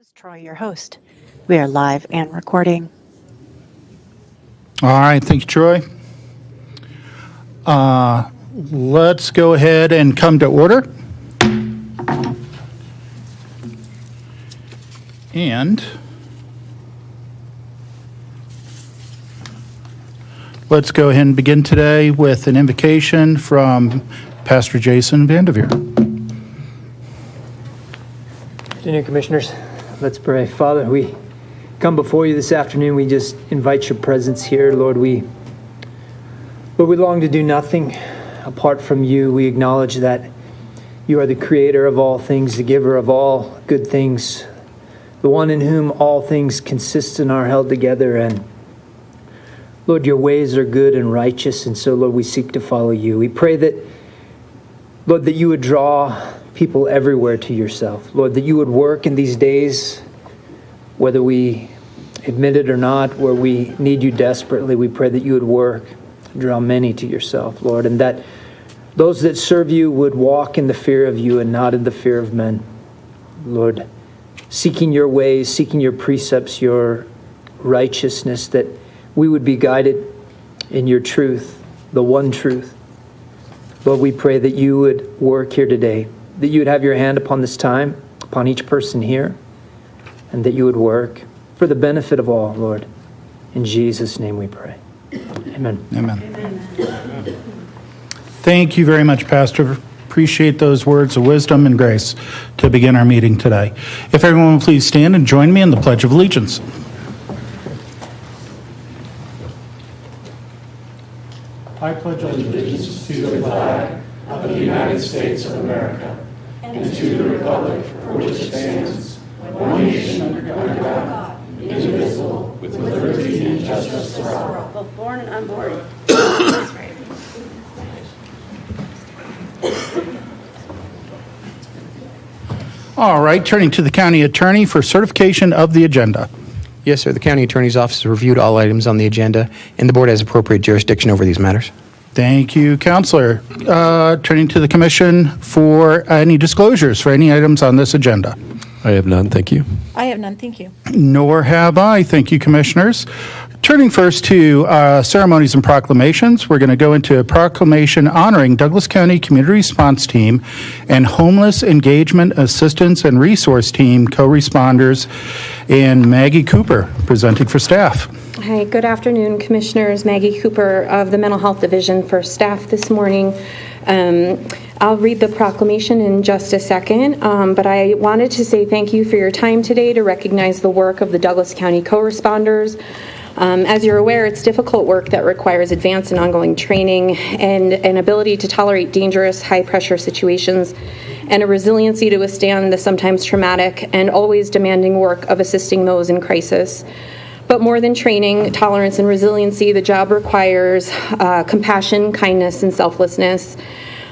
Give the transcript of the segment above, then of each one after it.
This is Troy, your host. We are live and recording. All right, thank you, Troy. Let's go ahead and come to order. And let's go ahead and begin today with an invocation from Pastor Jason Vanderveer. Afternoon, Commissioners. Let's pray. Father, we come before you this afternoon. We just invite your presence here, Lord. We long to do nothing apart from you. We acknowledge that you are the creator of all things, the giver of all good things, the one in whom all things consist and are held together. And Lord, your ways are good and righteous, and so, Lord, we seek to follow you. We pray that, Lord, that you would draw people everywhere to yourself. Lord, that you would work in these days, whether we admit it or not, where we need you desperately. We pray that you would work, draw many to yourself, Lord, and that those that serve you would walk in the fear of you and not in the fear of men. Lord, seeking your ways, seeking your precepts, your righteousness, that we would be guided in your truth, the one truth. Lord, we pray that you would work here today, that you would have your hand upon this time, upon each person here, and that you would work for the benefit of all, Lord. In Jesus' name we pray. Amen. Amen. Thank you very much, Pastor. Appreciate those words of wisdom and grace to begin our meeting today. If everyone will please stand and join me in the Pledge of Allegiance. I pledge allegiance to the flag of the United States of America and to the republic for which it stands, one nation under God, indivisible, with liberty and justice for all. Both born and unborn. All right, turning to the county attorney for certification of the agenda. Yes, sir. The county attorney's office has reviewed all items on the agenda, and the board has appropriate jurisdiction over these matters. Thank you, Counselor. Turning to the commission for any disclosures for any items on this agenda. I have none, thank you. I have none, thank you. Nor have I. Thank you, Commissioners. Turning first to ceremonies and proclamations, we're going to go into a proclamation honoring Douglas County Community Response Team and Homeless Engagement Assistance and Resource Team co-responders, and Maggie Cooper presenting for staff. Hi, good afternoon, Commissioners. Maggie Cooper of the Mental Health Division for staff this morning. I'll read the proclamation in just a second, but I wanted to say thank you for your time today to recognize the work of the Douglas County co-responders. As you're aware, it's difficult work that requires advanced and ongoing training and an ability to tolerate dangerous, high-pressure situations and a resiliency to withstand the sometimes traumatic and always demanding work of assisting those in crisis. But more than training, tolerance, and resiliency, the job requires compassion, kindness, and selflessness.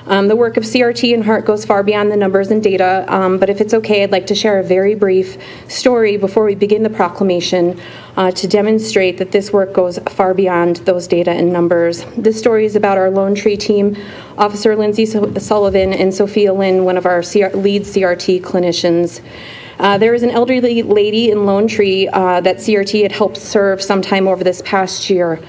The work of CRT and HEART goes far beyond the numbers and data, but if it's okay, I'd like to share a very brief story before we begin the proclamation to demonstrate that this work goes far beyond those data and numbers. This story is about our Lone Tree team, Officer Lindsay Sullivan and Sophia Lynn, one of our lead CRT clinicians. There is an elderly lady in Lone Tree that CRT had helped serve sometime over this past year.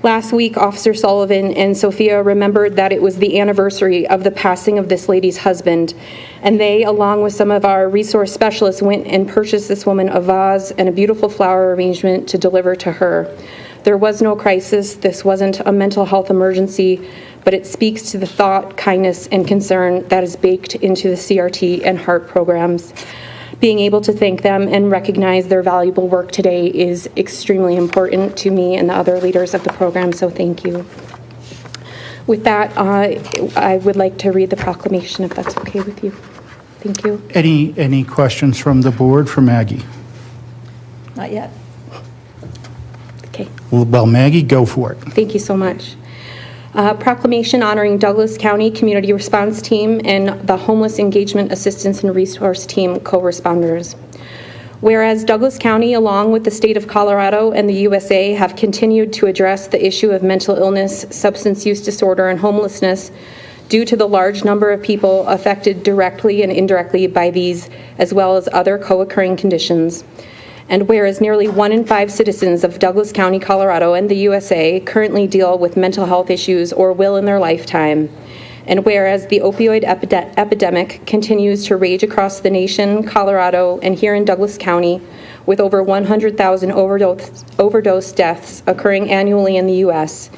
Last week, Officer Sullivan and Sophia remembered that it was the anniversary of the passing of this lady's husband, and they, along with some of our resource specialists, went and purchased this woman a vase and a beautiful flower arrangement to deliver to her. There was no crisis. This wasn't a mental health emergency, but it speaks to the thought, kindness, and concern that is baked into the CRT and HEART programs. Being able to thank them and recognize their valuable work today is extremely important to me and the other leaders of the program, so thank you. With that, I would like to read the proclamation, if that's okay with you. Thank you. Any questions from the board for Maggie? Not yet. Okay. Well, Maggie, go for it. Thank you so much. Proclamation honoring Douglas County Community Response Team and the Homeless Engagement Assistance and Resource Team co-responders. Whereas Douglas County, along with the state of Colorado and the USA, have continued to address the issue of mental illness, substance use disorder, and homelessness due to the large number of people affected directly and indirectly by these, as well as other co-occurring conditions. And whereas nearly 1 in 5 citizens of Douglas County, Colorado, and the USA currently deal with mental health issues or will in their lifetime, and whereas the opioid epidemic continues to rage across the nation, Colorado, and here in Douglas County, with over 100,000 overdose deaths occurring annually in the U.S.,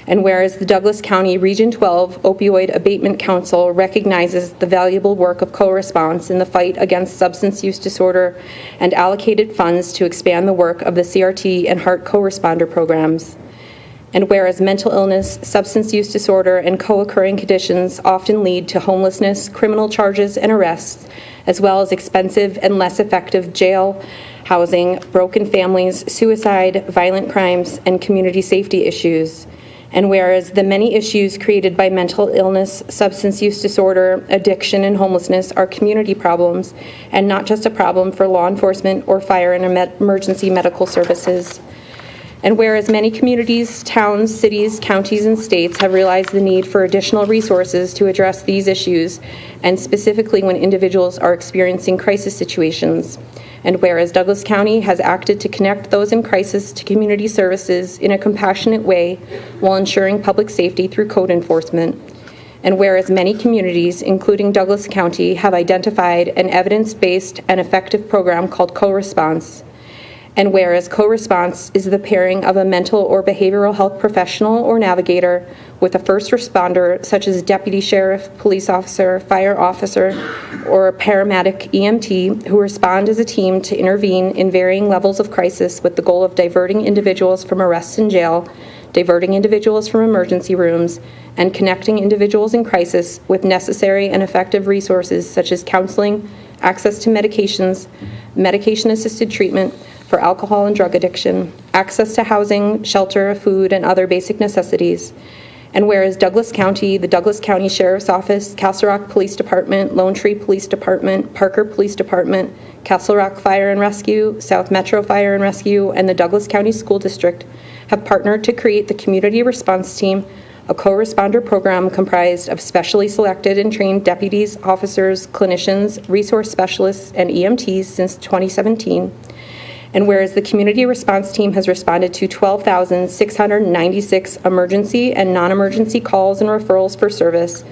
and whereas the Douglas County Region 12 Opioid Abatement Council recognizes the valuable work of co-response in the fight against substance use disorder and allocated funds to expand the work of the CRT and HEART co-responder programs. And whereas mental illness, substance use disorder, and co-occurring conditions often lead to homelessness, criminal charges, and arrests, as well as expensive and less effective jail, housing, broken families, suicide, violent crimes, and community safety issues. And whereas the many issues created by mental illness, substance use disorder, addiction, and homelessness are community problems and not just a problem for law enforcement or fire and emergency medical services. And whereas many communities, towns, cities, counties, and states have realized the need for additional resources to address these issues, and specifically when individuals are experiencing crisis situations. And whereas Douglas County has acted to connect those in crisis to community services in a compassionate way while ensuring public safety through code enforcement. And whereas many communities, including Douglas County, have identified an evidence-based and effective program called Co-Response. And whereas co-response is the pairing of a mental or behavioral health professional or navigator with a first responder, such as a deputy sheriff, police officer, fire officer, or a paramedic EMT, who respond as a team to intervene in varying levels of crisis with the goal of diverting individuals from arrest and jail, diverting individuals from emergency rooms, and connecting individuals in crisis with necessary and effective resources such as counseling, access to medications, medication-assisted treatment for alcohol and drug addiction, access to housing, shelter, food, and other basic necessities. And whereas Douglas County, the Douglas County Sheriff's Office, Castle Rock Police Department, Lone Tree Police Department, Parker Police Department, Castle Rock Fire and Rescue, South Metro Fire and Rescue, and the Douglas County School District have partnered to create the Community Response Team, a co-responder program comprised of specially selected and trained deputies, officers, clinicians, resource specialists, and EMTs since 2017. And whereas the Community Response Team has responded to 12,696 emergency and non-emergency calls and referrals for service,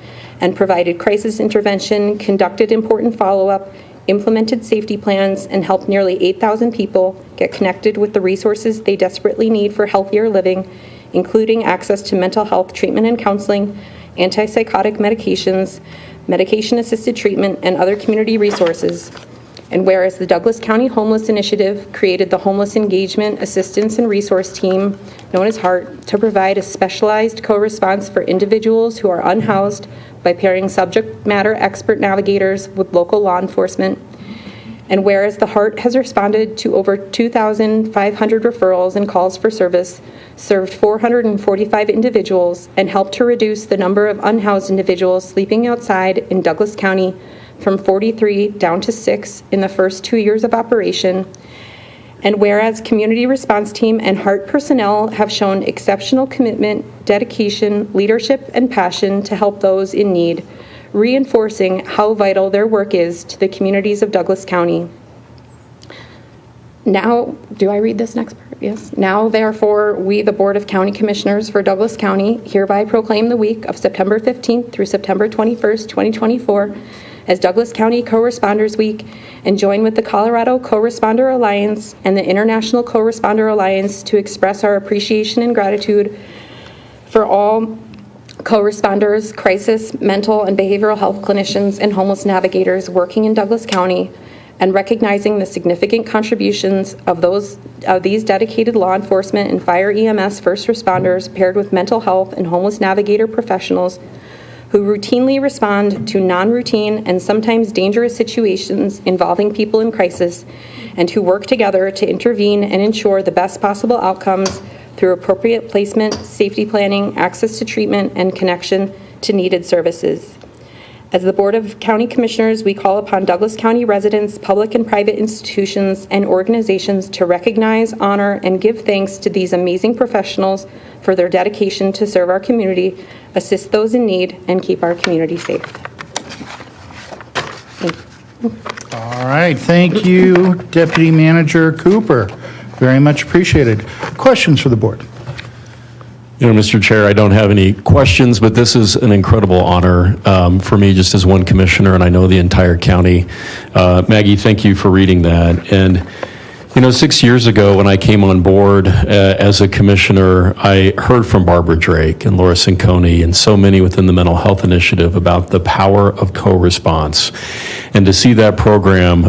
and provided crisis intervention, conducted important follow-up, implemented safety plans, and helped nearly 8,000 people get connected with the resources they desperately need for healthier living, including access to mental health treatment and counseling, antipsychotic medications, medication-assisted treatment, and other community resources. And whereas the Douglas County Homeless Initiative created the Homeless Engagement Assistance and Resource Team, known as HEART, to provide a specialized co-response for individuals who are unhoused by pairing subject matter expert navigators with local law enforcement. And whereas the HEART has responded to over 2,500 referrals and calls for service, served 445 individuals, and helped to reduce the number of unhoused individuals sleeping outside in Douglas County from 43 down to 6 in the first 2 years of operation. And whereas Community Response Team and HEART personnel have shown exceptional commitment, dedication, leadership, and passion to help those in need, reinforcing how vital their work is to the communities of Douglas County. Now, do I read this next part? Yes. Now, therefore, we, the Board of County Commissioners for Douglas County, hereby proclaim the week of September 15th through September 21st, 2024, as Douglas County Co-Responders Week, and join with the Colorado Co-Responder Alliance and the International Co-Responder Alliance to express our appreciation and gratitude for all co-responders, crisis, mental, and behavioral health clinicians, and homeless navigators working in Douglas County, and recognizing the significant contributions of these dedicated law enforcement and fire EMS first responders paired with mental health and homeless navigator professionals who routinely respond to non-routine and sometimes dangerous situations involving people in crisis, and who work together to intervene and ensure the best possible outcomes through appropriate placement, safety planning, access to treatment, and connection to needed services. As the Board of County Commissioners, we call upon Douglas County residents, public and private institutions, and organizations to recognize, honor, and give thanks to these amazing professionals for their dedication to serve our community, assist those in need, and keep our community safe. Thank you. All right, thank you, Deputy Manager Cooper. Very much appreciated. Questions for the board? Mr. Chair, I don't have any questions, but this is an incredible honor for me just as one commissioner, and I know the entire county. Maggie, thank you for reading that. And 6 years ago when I came on board as a commissioner, I heard from Barbara Drake and Laura Cinconi and so many within the Mental Health Initiative about the power of co-response. And to see that program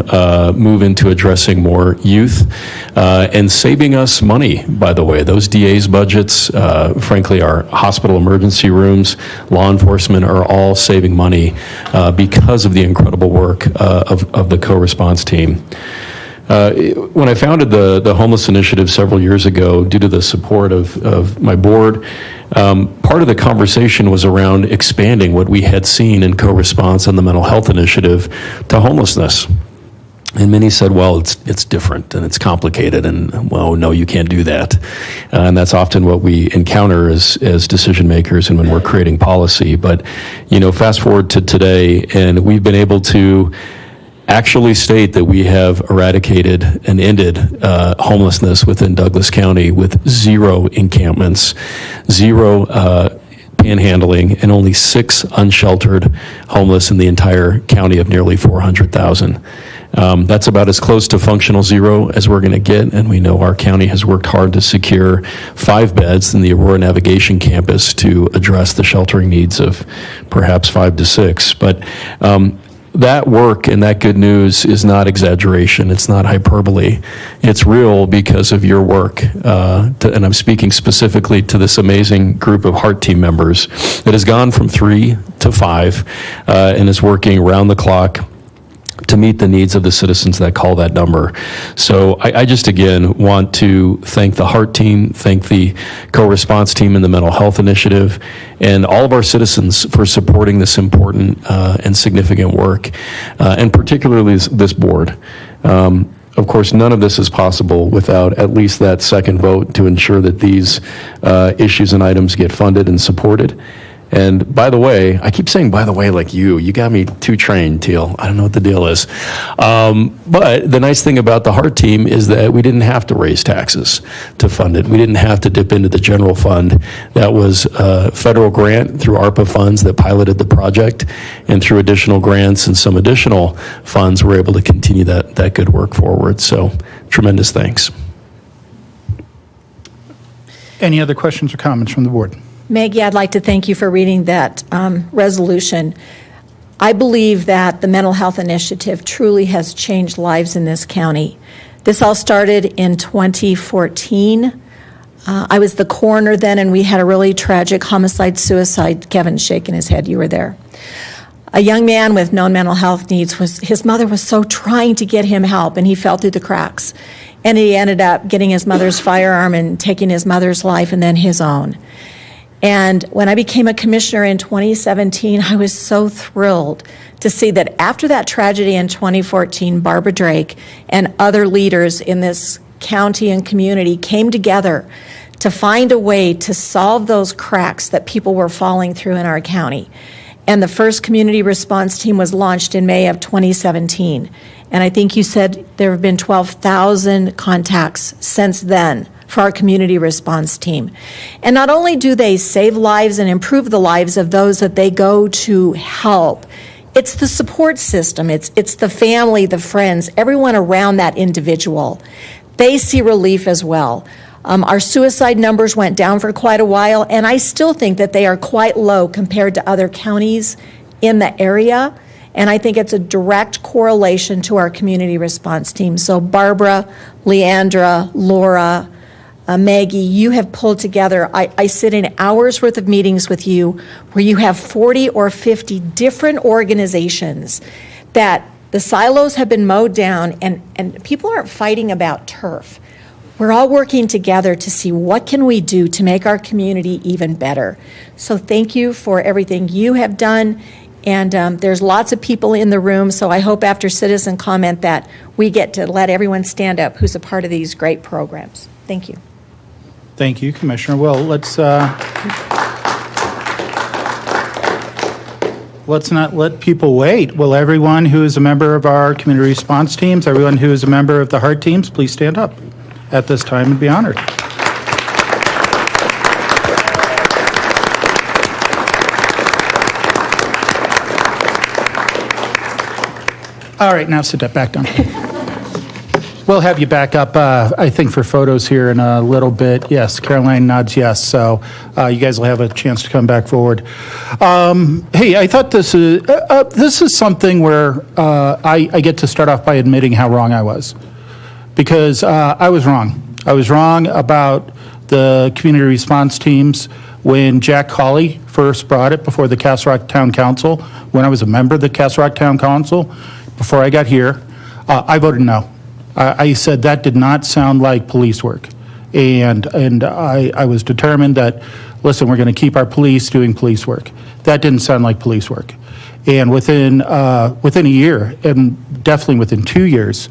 move into addressing more youth and saving us money, by the way. Those DA's budgets, frankly, our hospital emergency rooms, law enforcement are all saving money because of the incredible work of the co-response team. When I founded the Homeless Initiative several years ago, due to the support of my board, part of the conversation was around expanding what we had seen in co-response on the Mental Health Initiative to homelessness. And many said, well, it's different and it's complicated, and well, no, you can't do that. And that's often what we encounter as decision makers and when we're creating policy. But, fast forward to today, and we've been able to actually state that we have eradicated and ended homelessness within Douglas County with 0 encampments, 0 panhandling, and only 6 unsheltered homeless in the entire county of nearly 400,000. That's about as close to functional 0 as we're going to get, and we know our county has worked hard to secure 5 beds in the Aurora Navigation Campus to address the sheltering needs of perhaps 5 to 6. But that work and that good news is not exaggeration. It's not hyperbole. It's real because of your work. And I'm speaking specifically to this amazing group of HEART team members that has gone from 3 to 5 and is working around the clock to meet the needs of the citizens that call that number. So I just, again, want to thank the HEART team, thank the co-response team in the Mental Health Initiative, and all of our citizens for supporting this important and significant work, and particularly this board. Of course, none of this is possible without at least that second vote to ensure that these issues and items get funded and supported. And by the way, I keep saying by the way like you got me too trained, Teal. I don't know what the deal is. But the nice thing about the HEART team is that we didn't have to raise taxes to fund it. We didn't have to dip into the general fund. That was a federal grant through ARPA funds that piloted the project, and through additional grants and some additional funds, we're able to continue that good work forward. So tremendous thanks. Any other questions or comments from the board? Maggie, I'd like to thank you for reading that resolution. I believe that the Mental Health Initiative truly has changed lives in this county. This all started in 2014. I was the coroner then, and we had a really tragic homicide-suicide. Kevin's shaking his head. You were there. A young man with known mental health needs, his mother was so trying to get him help, and he fell through the cracks. And he ended up getting his mother's firearm and taking his mother's life and then his own. And when I became a commissioner in 2017, I was so thrilled to see that after that tragedy in 2014, Barbara Drake and other leaders in this county and community came together to find a way to solve those cracks that people were falling through in our county. And the first community response team was launched in May of 2017. And I think you said there have been 12,000 contacts since then for our community response team. And not only do they save lives and improve the lives of those that they go to help, it's the support system, it's the family, the friends, everyone around that individual. They see relief as well. Our suicide numbers went down for quite a while, and I still think that they are quite low compared to other counties in the area. And I think it's a direct correlation to our community response team. So Barbara, Leandra, Laura, Maggie, you have pulled together, I sit in hours worth of meetings with you where you have 40 or 50 different organizations that the silos have been mowed down, and people aren't fighting about turf. We're all working together to see what can we do to make our community even better. So thank you for everything you have done And there's lots of people in the room, so I hope after citizen comment that we get to let everyone stand up who's a part of these great programs. Thank you. Thank you, Commissioner. Well, let's not let people wait. Will everyone who is a member of our community response teams, everyone who is a member of the HEART teams, please stand up at this time and be honored. All right, now sit that back down. We'll have you back up, I think, for photos here in a little bit. Yes, Caroline nods yes, so you guys will have a chance to come back forward. Hey, I thought this is something where I get to start off by admitting how wrong I was, because I was wrong. I was wrong about the community response teams when Jack Hawley first brought it before the Castle Rock Town Council, when I was a member of the Castle Rock Town Council. Before I got here, I voted no. I said that did not sound like police work. And I was determined that, listen, we're going to keep our police doing police work. That didn't sound like police work. And within a year, and definitely within 2 years,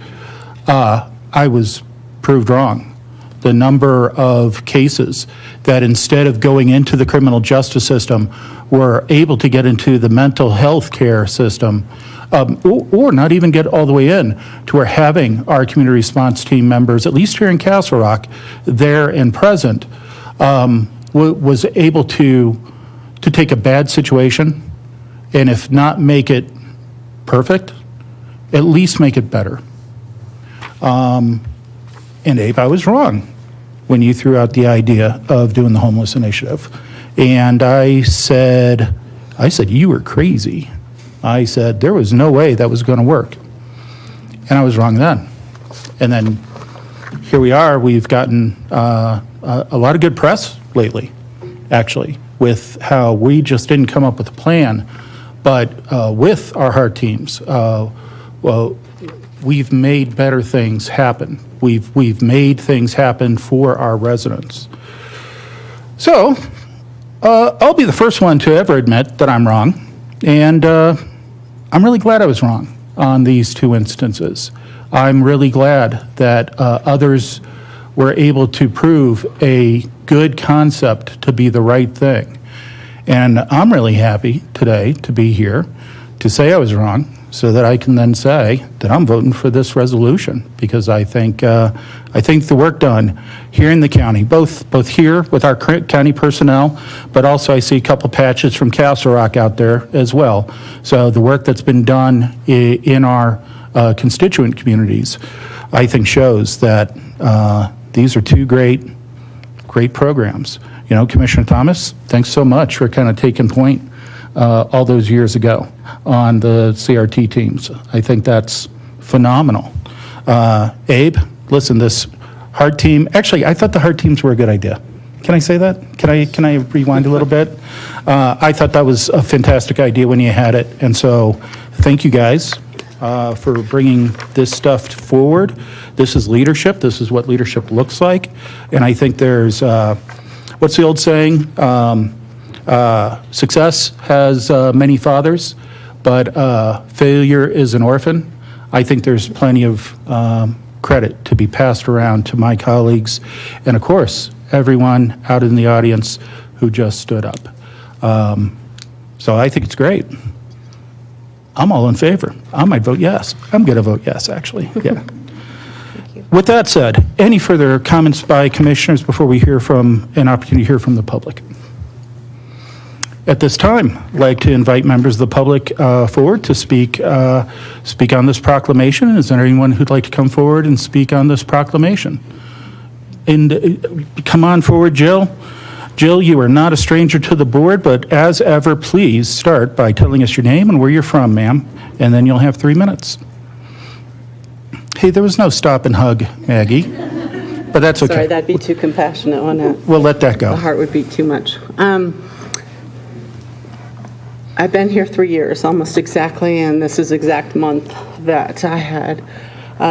I was proved wrong. The number of cases that instead of going into the criminal justice system were able to get into the mental health care system, or not even get all the way in to where having our community response team members, at least here in Castle Rock, there and present, was able to take a bad situation and if not make it perfect, at least make it better. And Abe, I was wrong when you threw out the idea of doing the homeless initiative. And I said, you were crazy. I said, there was no way that was going to work. And I was wrong then. And then here we are. We've gotten a lot of good press lately, actually, with how we just didn't come up with a plan. But with our HEART teams, we've made better things happen. We've made things happen for our residents. So I'll be the first one to ever admit that I'm wrong. And I'm really glad I was wrong on these two instances. I'm really glad that others were able to prove a good concept to be the right thing. And I'm really happy today to be here to say I was wrong so that I can then say that I'm voting for this resolution, because I think the work done here in the county, both here with our county personnel, but also I see a couple patches from Castle Rock out there as well. So the work that's been done in our constituent communities, I think shows that these are two great programs. You know, Commissioner Thomas, thanks so much for kind of taking point all those years ago on the CRT teams. I think that's phenomenal. Abe, listen, this HEART team, actually, I thought the HEART teams were a good idea. Can I say that? Can I rewind a little bit? I thought that was a fantastic idea when you had it, and so thank you guys for bringing this stuff forward. This is leadership. This is what leadership looks like, and I think there's, what's the old saying? Success has many fathers, but failure is an orphan. I think there's plenty of credit to be passed around to my colleagues, and of course, everyone out in the audience who just stood up. So I think it's great. I'm all in favor. I might vote yes. I'm going to vote yes, actually. Yeah. With that said, any further comments by commissioners before we hear from an opportunity to hear from the public? At this time, I'd like to invite members of the public forward to speak on this proclamation. Is there anyone who'd like to come forward and speak on this proclamation? And come on forward, Jill. Jill, you are not a stranger to the board, but as ever, please start by telling us your name and where you're from, ma'am, and then you'll have 3 minutes. Hey, there was no stop and hug, Maggie, but that's okay. Sorry, that'd be too compassionate, wouldn't it? We'll let that go. The heart would beat too much. I've been here 3 years, almost exactly, and this is exact month that I had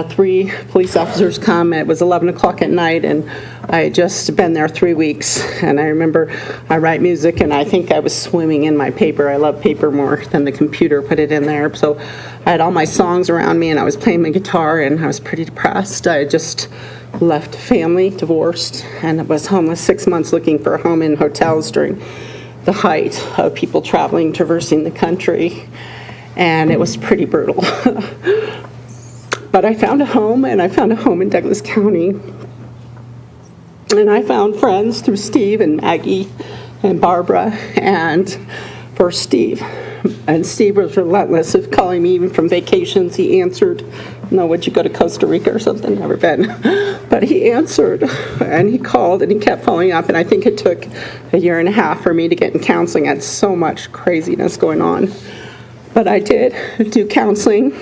3 police officers come. It was 11 o'clock at night, and I had just been there 3 weeks. And I remember I write music, and I think I was swimming in my paper. I love paper more than the computer, put it in there. So I had all my songs around me, and I was playing my guitar, and I was pretty depressed. I had just left family, divorced, and was homeless 6 months looking for a home in hotels during the height of people traveling, traversing the country. And it was pretty brutal. But I found a home, and I found a home in Douglas County. And I found friends through Steve and Maggie and Barbara, and first Steve. And Steve was relentless of calling me even from vacations. He answered. No, would you go to Costa Rica or something? Never been. But he answered, and he called, and he kept following up. And I think it took a year and a half for me to get in counseling. I had so much craziness going on. But I did do counseling.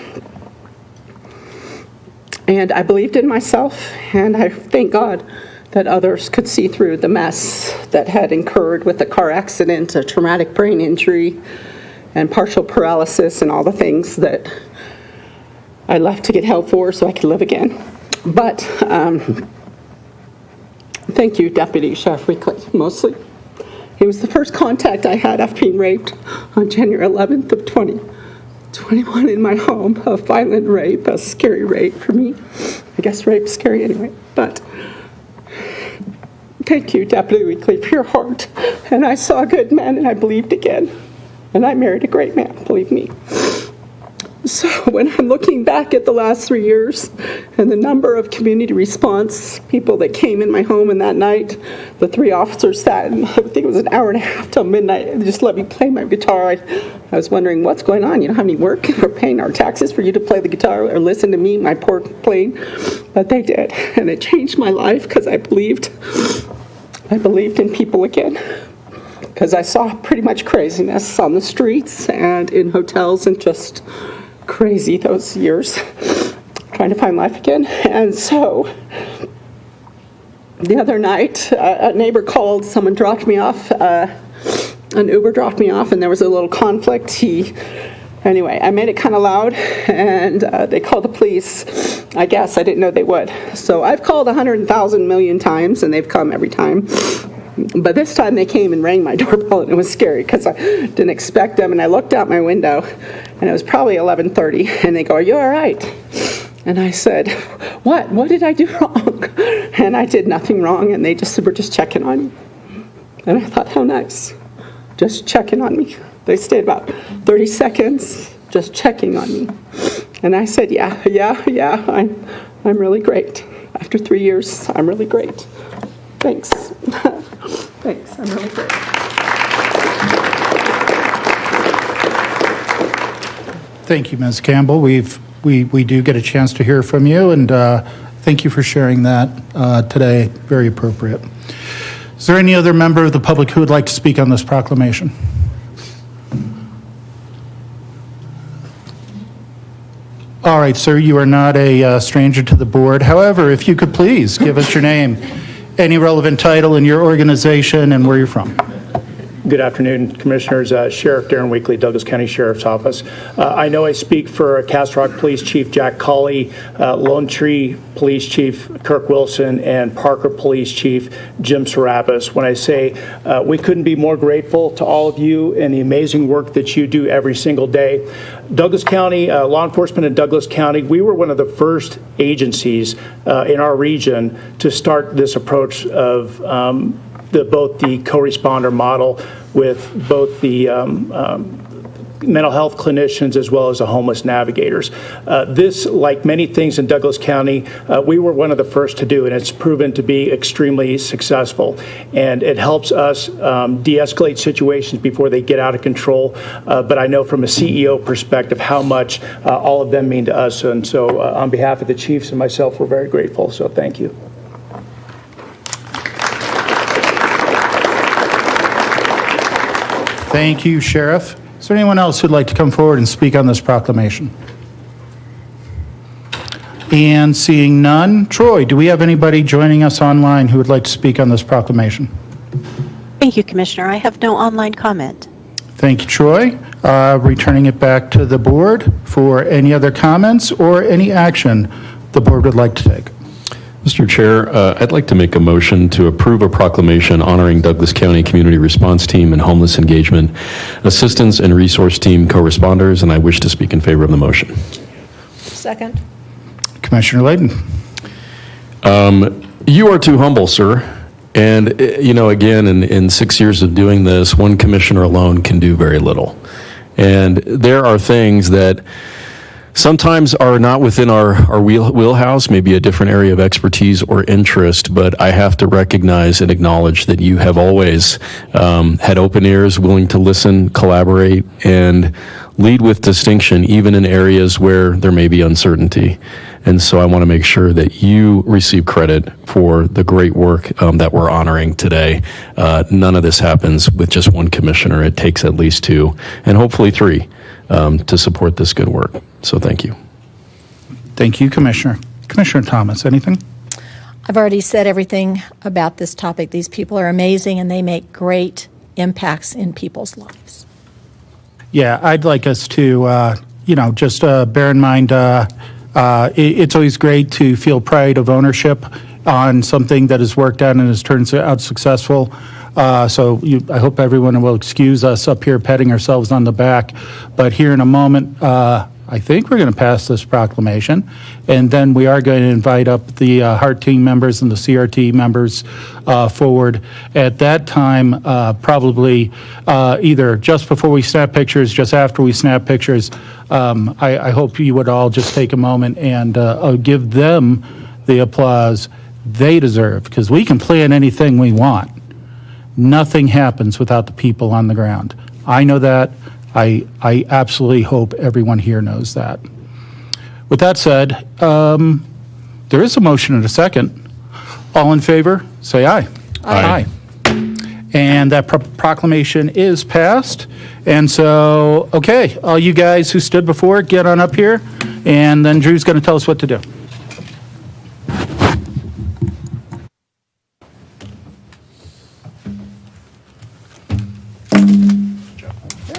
And I believed in myself, and I thank God that others could see through the mess that had incurred with a car accident, a traumatic brain injury, and partial paralysis, and all the things that I left to get help for so I could live again. But thank you, Deputy Sheriff Weekly, mostly. He was the first contact I had after being raped on January 11th of 2021 in my home. A violent rape, a scary rape for me. I guess rape's scary anyway. But thank you, Deputy Weekly, for your heart. And I saw a good man, and I believed again. And I married a great man, believe me. So when I'm looking back at the last 3 years and the number of community response people that came in my home in that night, the 3 officers sat, and I think it was an hour and a half till midnight, and just let me play my guitar. I was wondering, what's going on? You don't have any work? We're paying our taxes for you to play the guitar or listen to me, my poor playing. But they did, and it changed my life because I believed in people again. Because I saw pretty much craziness on the streets and in hotels, and just crazy those years, trying to find life again. And so the other night, a neighbor called, someone dropped me off, an Uber dropped me off, and there was a little conflict. Anyway, I made it kind of loud, and they called the police. I guess I didn't know they would. So I've called 100,000 million times, and they've come every time. But this time they came and rang my doorbell, and it was scary because I didn't expect them. And I looked out my window, and it was probably 11:30, and they go, "Are you all right?" And I said, "What? What did I do wrong?" And I did nothing wrong, and they were just checking on me. And I thought, how nice, just checking on me. They stayed about 30 seconds just checking on me. And I said, yeah, I'm really great. After 3 years, I'm really great. Thanks. Thanks, I'm really great. Thank you, Ms. Campbell. We do get a chance to hear from you, and thank you for sharing that today. Very appropriate. Is there any other member of the public who would like to speak on this proclamation? All right, sir, you are not a stranger to the board. However, if you could please give us your name, any relevant title in your organization, and where you're from. Good afternoon, Commissioners. Sheriff Darren Weekly, Douglas County Sheriff's Office. I know I speak for Castle Rock Police Chief Jack Colley, Lone Tree Police Chief Kirk Wilson, and Parker Police Chief Jim Serapis when I say we couldn't be more grateful to all of you and the amazing work that you do every single day. Douglas County, law enforcement in Douglas County, we were one of the first agencies in our region to start this approach of both the co-responder model with both the mental health clinicians as well as the homeless navigators. This, like many things in Douglas County, we were one of the first to do, and it's proven to be extremely successful. And it helps us de-escalate situations before they get out of control. But I know from a CEO perspective how much all of them mean to us. And so on behalf of the chiefs and myself, we're very grateful. So thank you. Thank you, Sheriff. Is there anyone else who'd like to come forward and speak on this proclamation? And seeing none, Troy, do we have anybody joining us online who would like to speak on this proclamation? Thank you, Commissioner. I have no online comment. Thank you, Troy. Returning it back to the board for any other comments or any action the board would like to take. Mr. Chair, I'd like to make a motion to approve a proclamation honoring Douglas County Community Response Team and Homeless Engagement Assistance and Resource Team co-responders, and I wish to speak in favor of the motion. Second. Commissioner Layden. You are too humble, sir. And, again, in 6 years of doing this, one commissioner alone can do very little. And there are things that sometimes are not within our wheelhouse, maybe a different area of expertise or interest, but I have to recognize and acknowledge that you have always had open ears, willing to listen, collaborate, and lead with distinction, even in areas where there may be uncertainty. And so I want to make sure that you receive credit for the great work that we're honoring today. None of this happens with just one commissioner. It takes at least two, and hopefully three, to support this good work. So thank you. Thank you, Commissioner. Commissioner Thomas, anything? I've already said everything about this topic. These people are amazing, and they make great impacts in people's lives. Yeah, I'd like us to, just bear in mind, it's always great to feel pride of ownership on something that has worked out and has turned out successful. I hope everyone will excuse us up here patting ourselves on the back. But here in a moment, I think we're going to pass this proclamation, and then we are going to invite up the HEART team members and the CRT members forward. At that time, probably either just before we snap pictures, just after we snap pictures, I hope you would all just take a moment and give them the applause they deserve, because we can plan anything we want. Nothing happens without the people on the ground. I know that. I absolutely hope everyone here knows that. With that said, there is a motion and a second. All in favor, say aye. Aye. And that proclamation is passed. And so, okay, all you guys who stood before, get on up here, and then Drew's going to tell us what to do.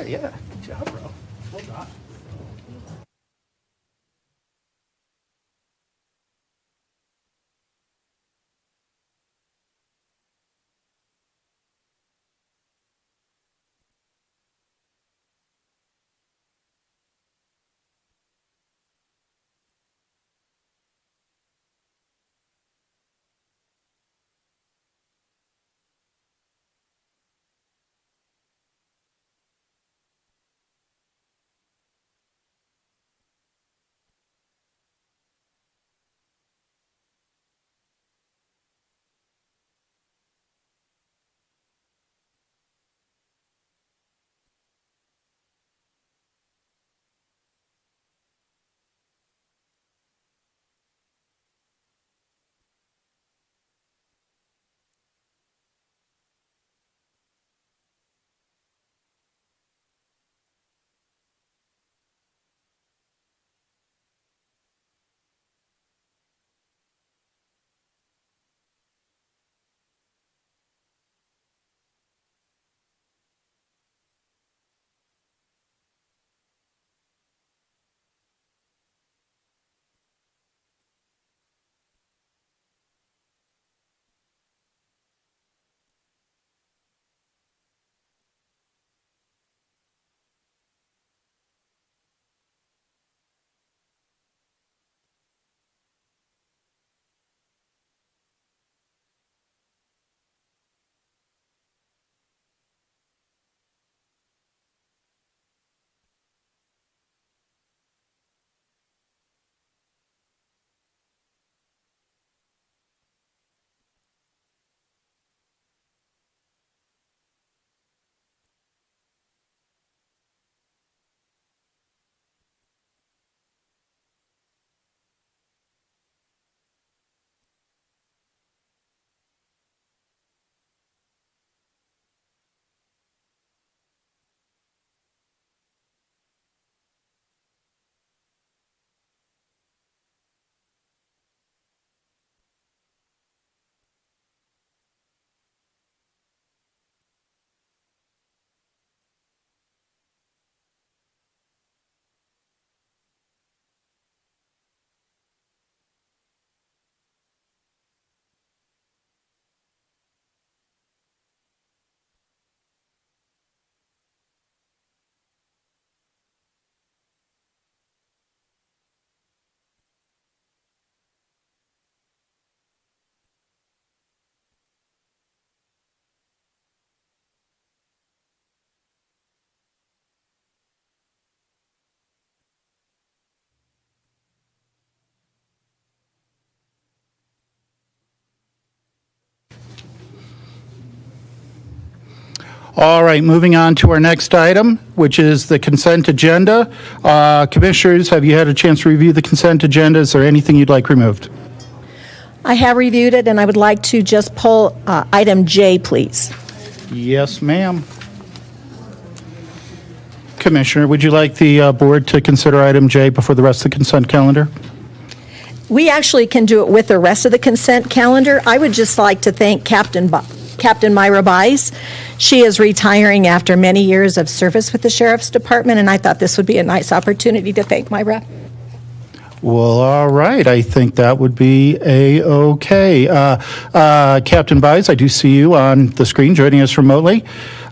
Yeah. Good job, bro. Well done. All right, moving on to our next item, which is the consent agenda. Commissioners, have you had a chance to review the consent agenda? Is there anything you'd like removed? I have reviewed it, and I would like to just pull item J, please. Yes, ma'am. Commissioner, would you like the board to consider item J before the rest of the consent calendar? We actually can do it with the rest of the consent calendar. I would just like to thank Captain Myra Bies. She is retiring after many years of service with the Sheriff's Department, and I thought this would be a nice opportunity to thank Myra. Well, all right. I think that would be A-okay. Captain Bies, I do see you on the screen joining us remotely.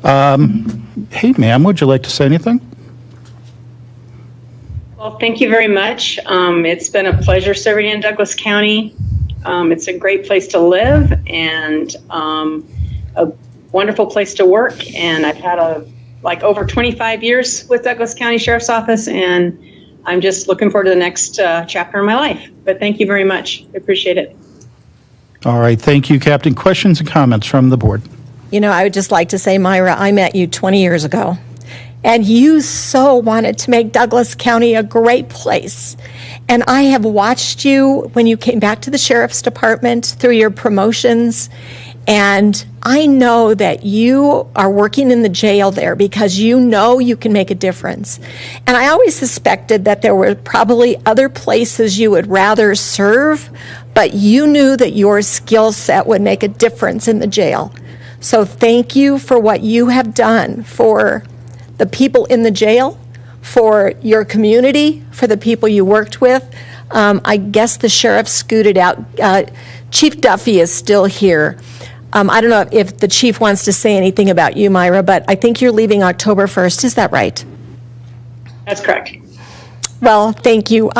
Hey, ma'am, would you like to say anything? Well, thank you very much. It's been a pleasure serving in Douglas County. It's a great place to live and a wonderful place to work. And I've had over 25 years with Douglas County Sheriff's Office, and I'm just looking forward to the next chapter in my life. But thank you very much. I appreciate it. All right. Thank you, Captain. Questions and comments from the board? You know, I would just like to say, Myra, I met you 20 years ago, and you so wanted to make Douglas County a great place. And I have watched you when you came back to the Sheriff's Department through your promotions, and I know that you are working in the jail there because you know you can make a difference. And I always suspected that there were probably other places you would rather serve, but you knew that your skill set would make a difference in the jail. So thank you for what you have done for the people in the jail, for your community, for the people you worked with. I guess the sheriff scooted out. Chief Duffy is still here. I don't know if the chief wants to say anything about you, Myra, but I think you're leaving October 1st. Is that right? That's correct. Well, thank you.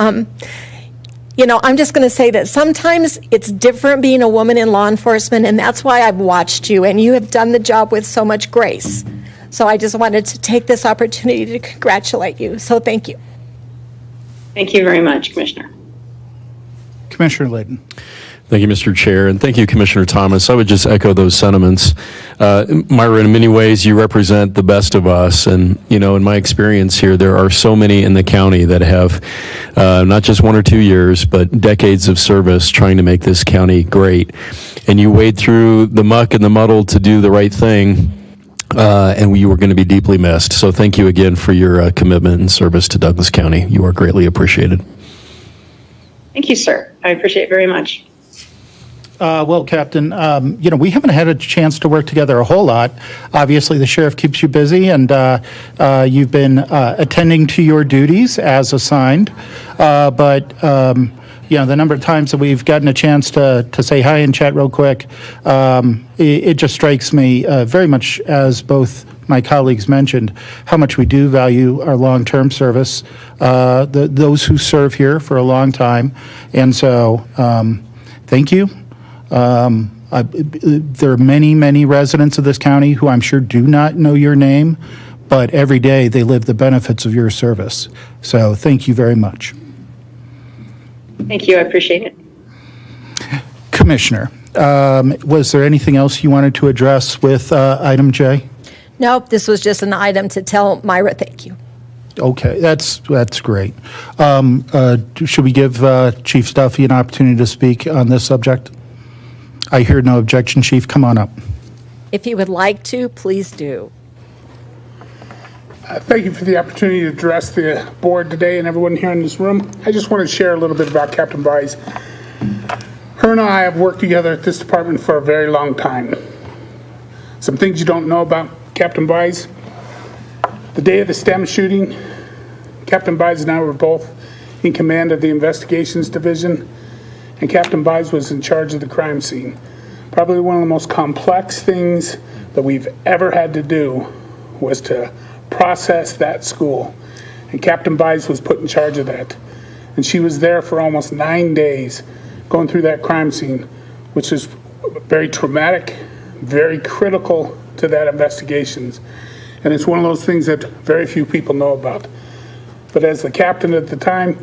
You know, I'm just going to say that sometimes it's different being a woman in law enforcement, and that's why I've watched you, and you have done the job with so much grace. So I just wanted to take this opportunity to congratulate you. So thank you. Thank you very much, Commissioner. Commissioner Layden. Thank you, Mr. Chair, and thank you, Commissioner Thomas. I would just echo those sentiments. Myra, in many ways, you represent the best of us, and, you know, in my experience here, there are so many in the county that have not just 1 or 2 years, but decades of service trying to make this county great. And you wade through the muck and the muddle to do the right thing, and you were going to be deeply missed. So thank you again for your commitment and service to Douglas County. You are greatly appreciated. Thank you, sir. I appreciate it very much. Well, Captain, you know, we haven't had a chance to work together a whole lot. Obviously, the sheriff keeps you busy, and you've been attending to your duties as assigned. But you know, the number of times that we've gotten a chance to say hi and chat real quick, it just strikes me very much, as both my colleagues mentioned, how much we do value our long-term service, those who serve here for a long time. And so, thank you. There are many, many residents of this county who I'm sure do not know your name, but every day they live the benefits of your service. So thank you very much. Thank you. I appreciate it. Commissioner, was there anything else you wanted to address with item J? Nope, this was just an item to tell Myra thank you. Okay, that's great. Should we give Chief Duffy an opportunity to speak on this subject? I hear no objection, Chief. Come on up. If you would like to, please do. Thank you for the opportunity to address the board today and everyone here in this room. I just want to share a little bit about Captain Bies. Her and I have worked together at this department for a very long time. Some things you don't know about Captain Bies. The day of the STEM shooting, Captain Bies and I were both in command of the investigations division, and Captain Bies was in charge of the crime scene. Probably one of the most complex things that we've ever had to do was to process that school, and Captain Bies was put in charge of that. And she was there for almost 9 days going through that crime scene, which is very traumatic, very critical to that investigations. And it's one of those things that very few people know about. But as the captain at the time,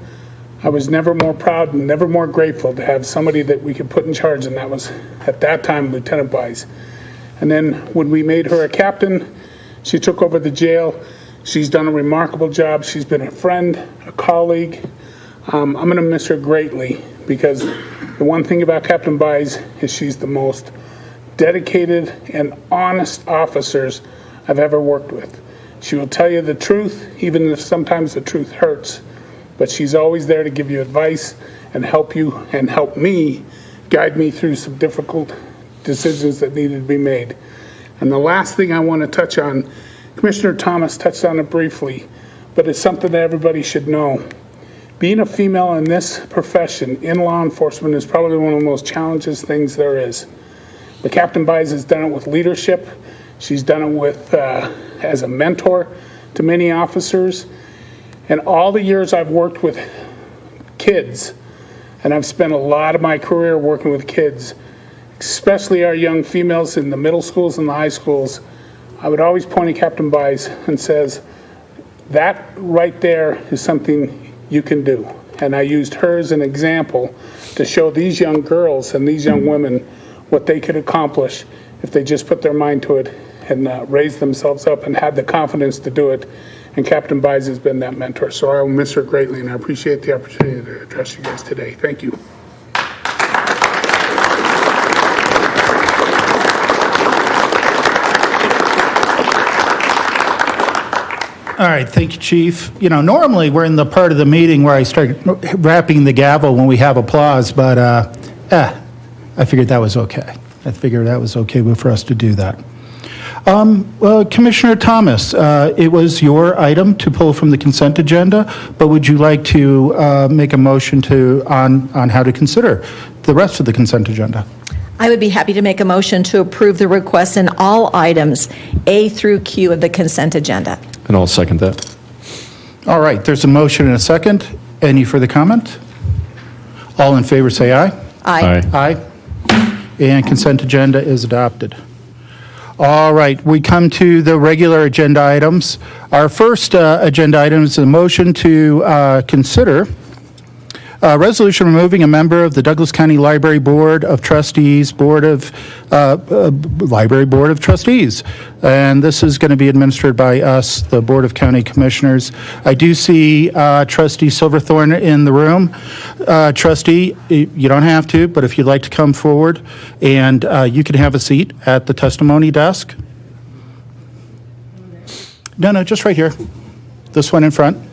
I was never more proud and never more grateful to have somebody that we could put in charge, and that was, at that time, Lieutenant Bies. And then when we made her a captain, She took over the jail. She's done a remarkable job. She's been a friend, a colleague. I'm going to miss her greatly because the one thing about Captain Buys is she's the most dedicated and honest officers I've ever worked with. She will tell you the truth, even if sometimes the truth hurts, but she's always there to give you advice and help you and help me guide me through some difficult decisions that needed to be made. And the last thing I want to touch on, Commissioner Thomas touched on it briefly, but it's something that everybody should know. Being a female in this profession, in law enforcement, is probably one of the most challenging things there is. But Captain Buys has done it with leadership. She's done it with as a mentor to many officers. And all the years I've worked with kids, and I've spent a lot of my career working with kids, especially our young females in the middle schools and the high schools, I would always point at Captain Buys and says, that right there is something you can do. And I used her as an example to show these young girls and these young women what they could accomplish if they just put their mind to it and raised themselves up and had the confidence to do it. And Captain Buys has been that mentor. So I will miss her greatly, and I appreciate the opportunity to address you guys today. Thank you. All right, thank you, Chief. You know, normally we're in the part of the meeting where I start rapping the gavel when we have applause, but I figured that was okay. I figured that was okay for us to do that. Well, Commissioner Thomas, it was your item to pull from the consent agenda, but would you like to make a motion on how to consider the rest of the consent agenda? I would be happy to make a motion to approve the requests in all items A through Q of the consent agenda. And I'll second that. All right, there's a motion and a second. Any further comment? All in favor say aye. Aye. Aye. And consent agenda is adopted. All right, we come to the regular agenda items. Our first agenda item is a motion to consider a resolution removing a member of the Douglas County Library Board of Trustees, Library Board of Trustees. And this is going to be administered by us, the Board of County Commissioners. I do see Trustee Silverthorne in the room. Trustee, you don't have to, but if you'd like to come forward, and you can have a seat at the testimony desk. No, just right here. This one in front.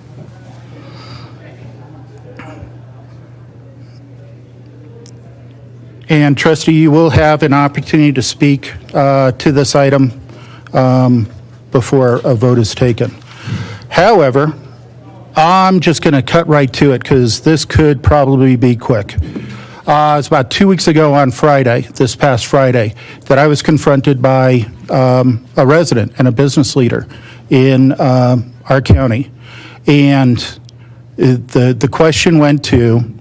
And Trustee, you will have an opportunity to speak to this item before a vote is taken. However, I'm just going to cut right to it because this could probably be quick. It's about 2 weeks ago on Friday, this past Friday, that I was confronted by a resident and a business leader in our county. And the question went to,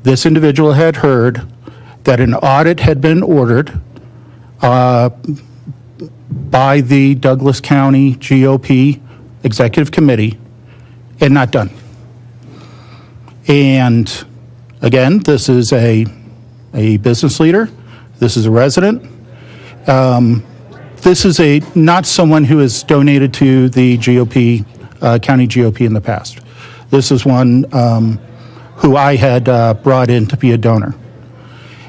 this individual had heard that an audit had been ordered by the Douglas County GOP Executive Committee and not done. And again, this is a business leader. This is a resident. This is not someone who has donated to the GOP, county GOP in the past. This is one who I had brought in to be a donor.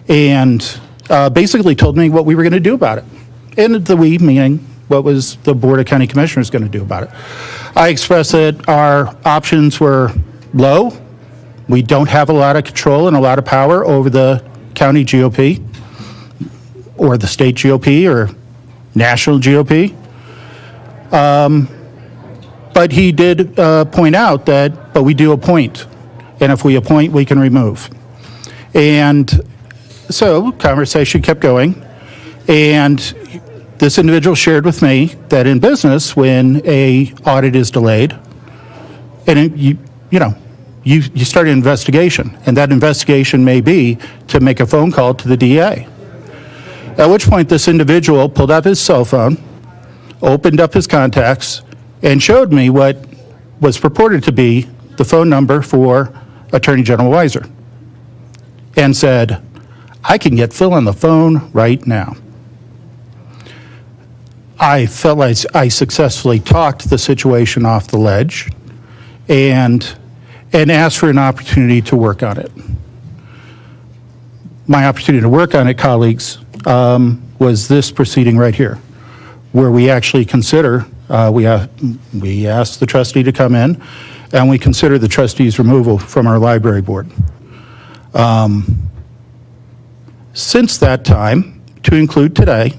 And basically told me what we were going to do about it. And the we, meaning what was the Board of County Commissioners going to do about it. I expressed that our options were low. We don't have a lot of control and a lot of power over the county GOP or the state GOP or national GOP. But he did point out that, but we do appoint. And if we appoint, we can remove. And so conversation kept going, and this individual shared with me that in business, when a audit is delayed, and you start an investigation, and that investigation may be to make a phone call to the DA. At which point this individual pulled out his cell phone, opened up his contacts, and showed me what was purported to be the phone number for Attorney General Weiser, and said, I can get Phil on the phone right now. I felt like I successfully talked the situation off the ledge and asked for an opportunity to work on it. My opportunity to work on it, colleagues, was this proceeding right here, where we actually consider, we asked the trustee to come in, and we consider the trustee's removal from our library board. Since that time, to include today,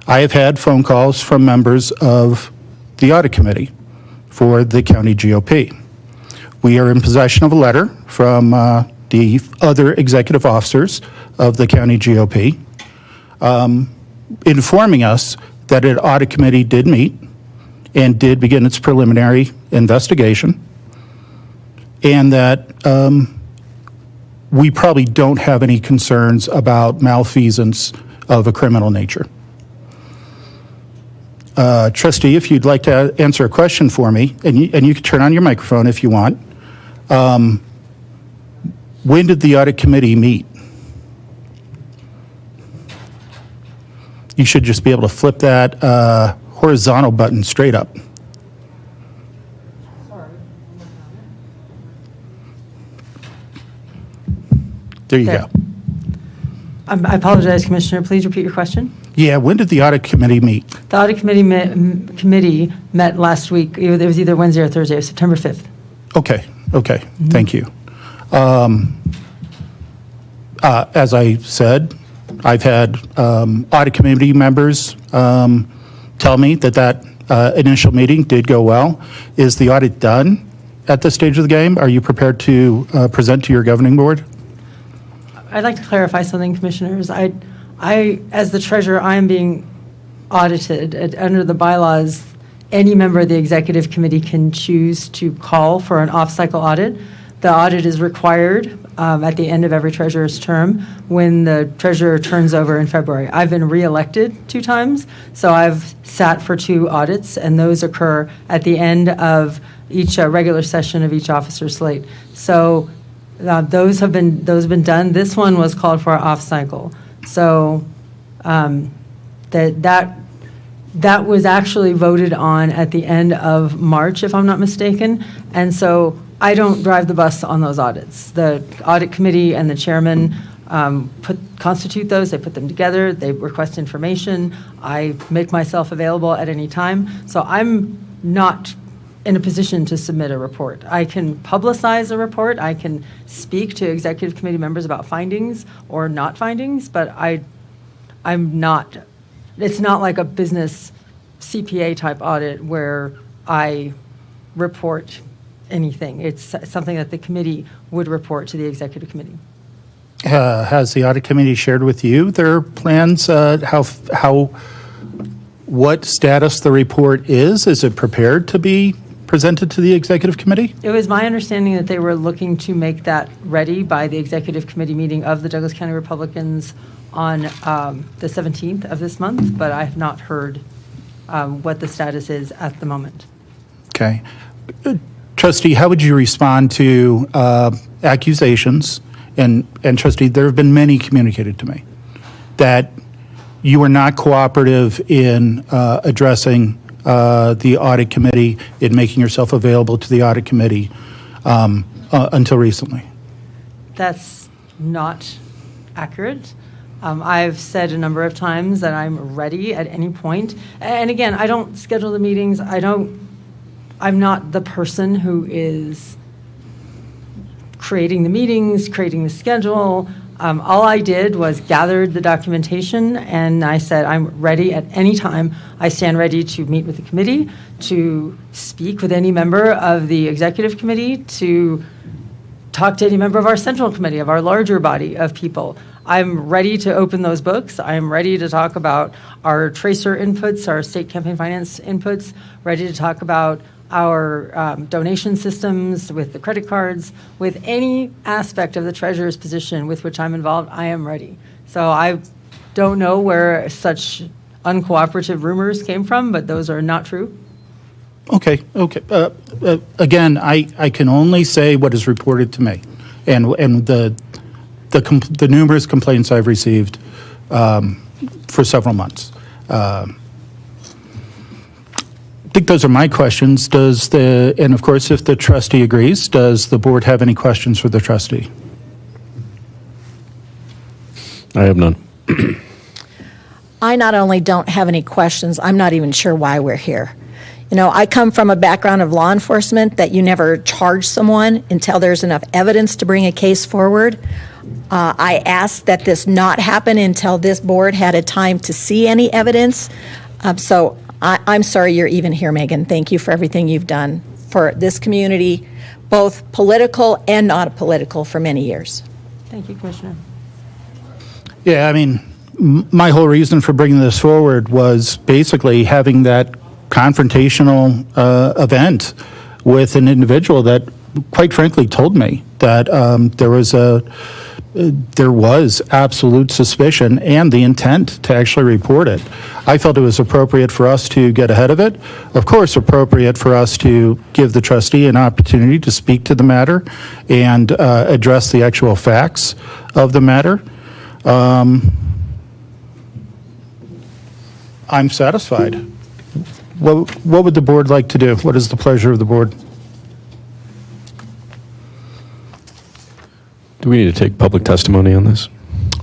I have had phone calls from members of the audit committee for the county GOP. We are in possession of a letter from the other executive officers of the county GOP informing us that an audit committee did meet and did begin its preliminary investigation, and that we probably don't have any concerns about malfeasance of a criminal nature. Trustee, if you'd like to answer a question for me, and you can turn on your microphone if you want. When did the audit committee meet? You should just be able to flip that horizontal button straight up. There you go. I apologize, Commissioner. Please repeat your question. Yeah, when did the audit committee meet? The audit committee met last week. It was either Wednesday or Thursday, September 5th. Okay, thank you. As I said, I've had audit committee members tell me that initial meeting did go well. Is the audit done at this stage of the game? Are you prepared to present to your governing board? I'd like to clarify something, Commissioners. I, as the treasurer, I am being audited. Under the bylaws, any member of the executive committee can choose to call for an off-cycle audit. The audit is required at the end of every treasurer's term when the treasurer turns over in February. I've been reelected 2 times, so I've sat for 2 audits, and those occur at the end of each regular session of each officer's slate. So those have been done. This one was called for off-cycle. So that was actually voted on at the end of March, if I'm not mistaken. And so I don't drive the bus on those audits. The audit committee and the chairman constitute those. They put them together. They request information. I make myself available at any time. So I'm not in a position to submit a report. I can publicize a report. I can speak to executive committee members about findings or not findings, but I'm not, it's not like a business CPA type audit where I report anything. It's something that the committee would report to the executive committee. Has the audit committee shared with you their plans, what status the report is? Is it prepared to be presented to the executive committee? It was my understanding that they were looking to make that ready by the executive committee meeting of the Douglas County Republicans on the 17th of this month, but I have not heard what the status is at the moment. Okay. Trustee, how would you respond to accusations, and Trustee, there have been many communicated to me, that you are not cooperative in addressing the audit committee, in making yourself available to the audit committee until recently? That's not accurate. I've said a number of times that I'm ready at any point. And again, I don't schedule the meetings. I'm not the person who is creating the meetings, creating the schedule. All I did was gathered the documentation, and I said, I'm ready at any time. I stand ready to meet with the committee, to speak with any member of the executive committee, to talk to any member of our central committee, of our larger body of people. I'm ready to open those books. I'm ready to talk about our tracer inputs, our state campaign finance inputs, ready to talk about our donation systems with the credit cards, with any aspect of the treasurer's position with which I'm involved. I am ready. So I don't know where such uncooperative rumors came from, but those are not true. Okay. Again, I can only say what is reported to me, and the numerous complaints I've received for several months. think those are my questions. And of course, if the trustee agrees, does the board have any questions for the trustee? I have none. I not only don't have any questions, I'm not even sure why we're here. You know, I come from a background of law enforcement that you never charge someone until there's enough evidence to bring a case forward. I asked that this not happen until this board had a time to see any evidence. So I'm sorry you're even here, Megan. Thank you for everything you've done for this community, both political and not political, for many years. Thank you, Commissioner. Yeah, I mean, my whole reason for bringing this forward was basically having that confrontational event with an individual that, quite frankly, told me that there was absolute suspicion and the intent to actually report it. I felt it was appropriate for us to get ahead of it. Of course, appropriate for us to give the trustee an opportunity to speak to the matter and address the actual facts of the matter. I'm satisfied. What would the board like to do? What is the pleasure of the board? Do we need to take public testimony on this?